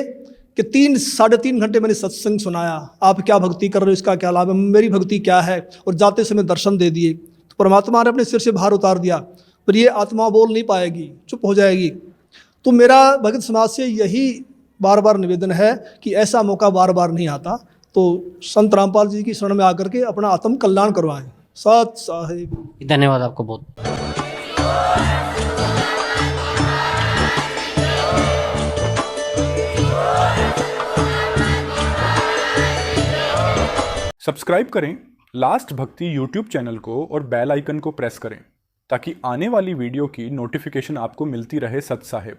[SPEAKER 3] कि 3-3.5 घंटे मैंने सत्संग सुनाया, आप क्या भक्ति कर रहे हो, इसका क्या लाभ है, मेरी भक्ति क्या है, और जाते समय दर्शन दे दिए। तो परमात्मा ने अपने सिर से भार उतार दिया, पर ये आत्मा बोल नहीं पाएगी, चुप हो जाएगी। तो मेरा भगत समाज से यही बार बार निवेदन है कि ऐसा मौका बार बार नहीं आता, तो संत रामपाल जी की शरण में आकर के अपना आत्म कल्याण करवाएं। सत साहिब।
[SPEAKER 2] धन्यवाद आपको बहुत।
[SPEAKER 4] सब्सक्राइब करें लास्ट भक्ति यूट्यूब चैनल को और बेल आइकन को प्रेस करें ताकि आने वाली वीडियो की नोटिफिकेशन आपको मिलती रहे। सत साहिब।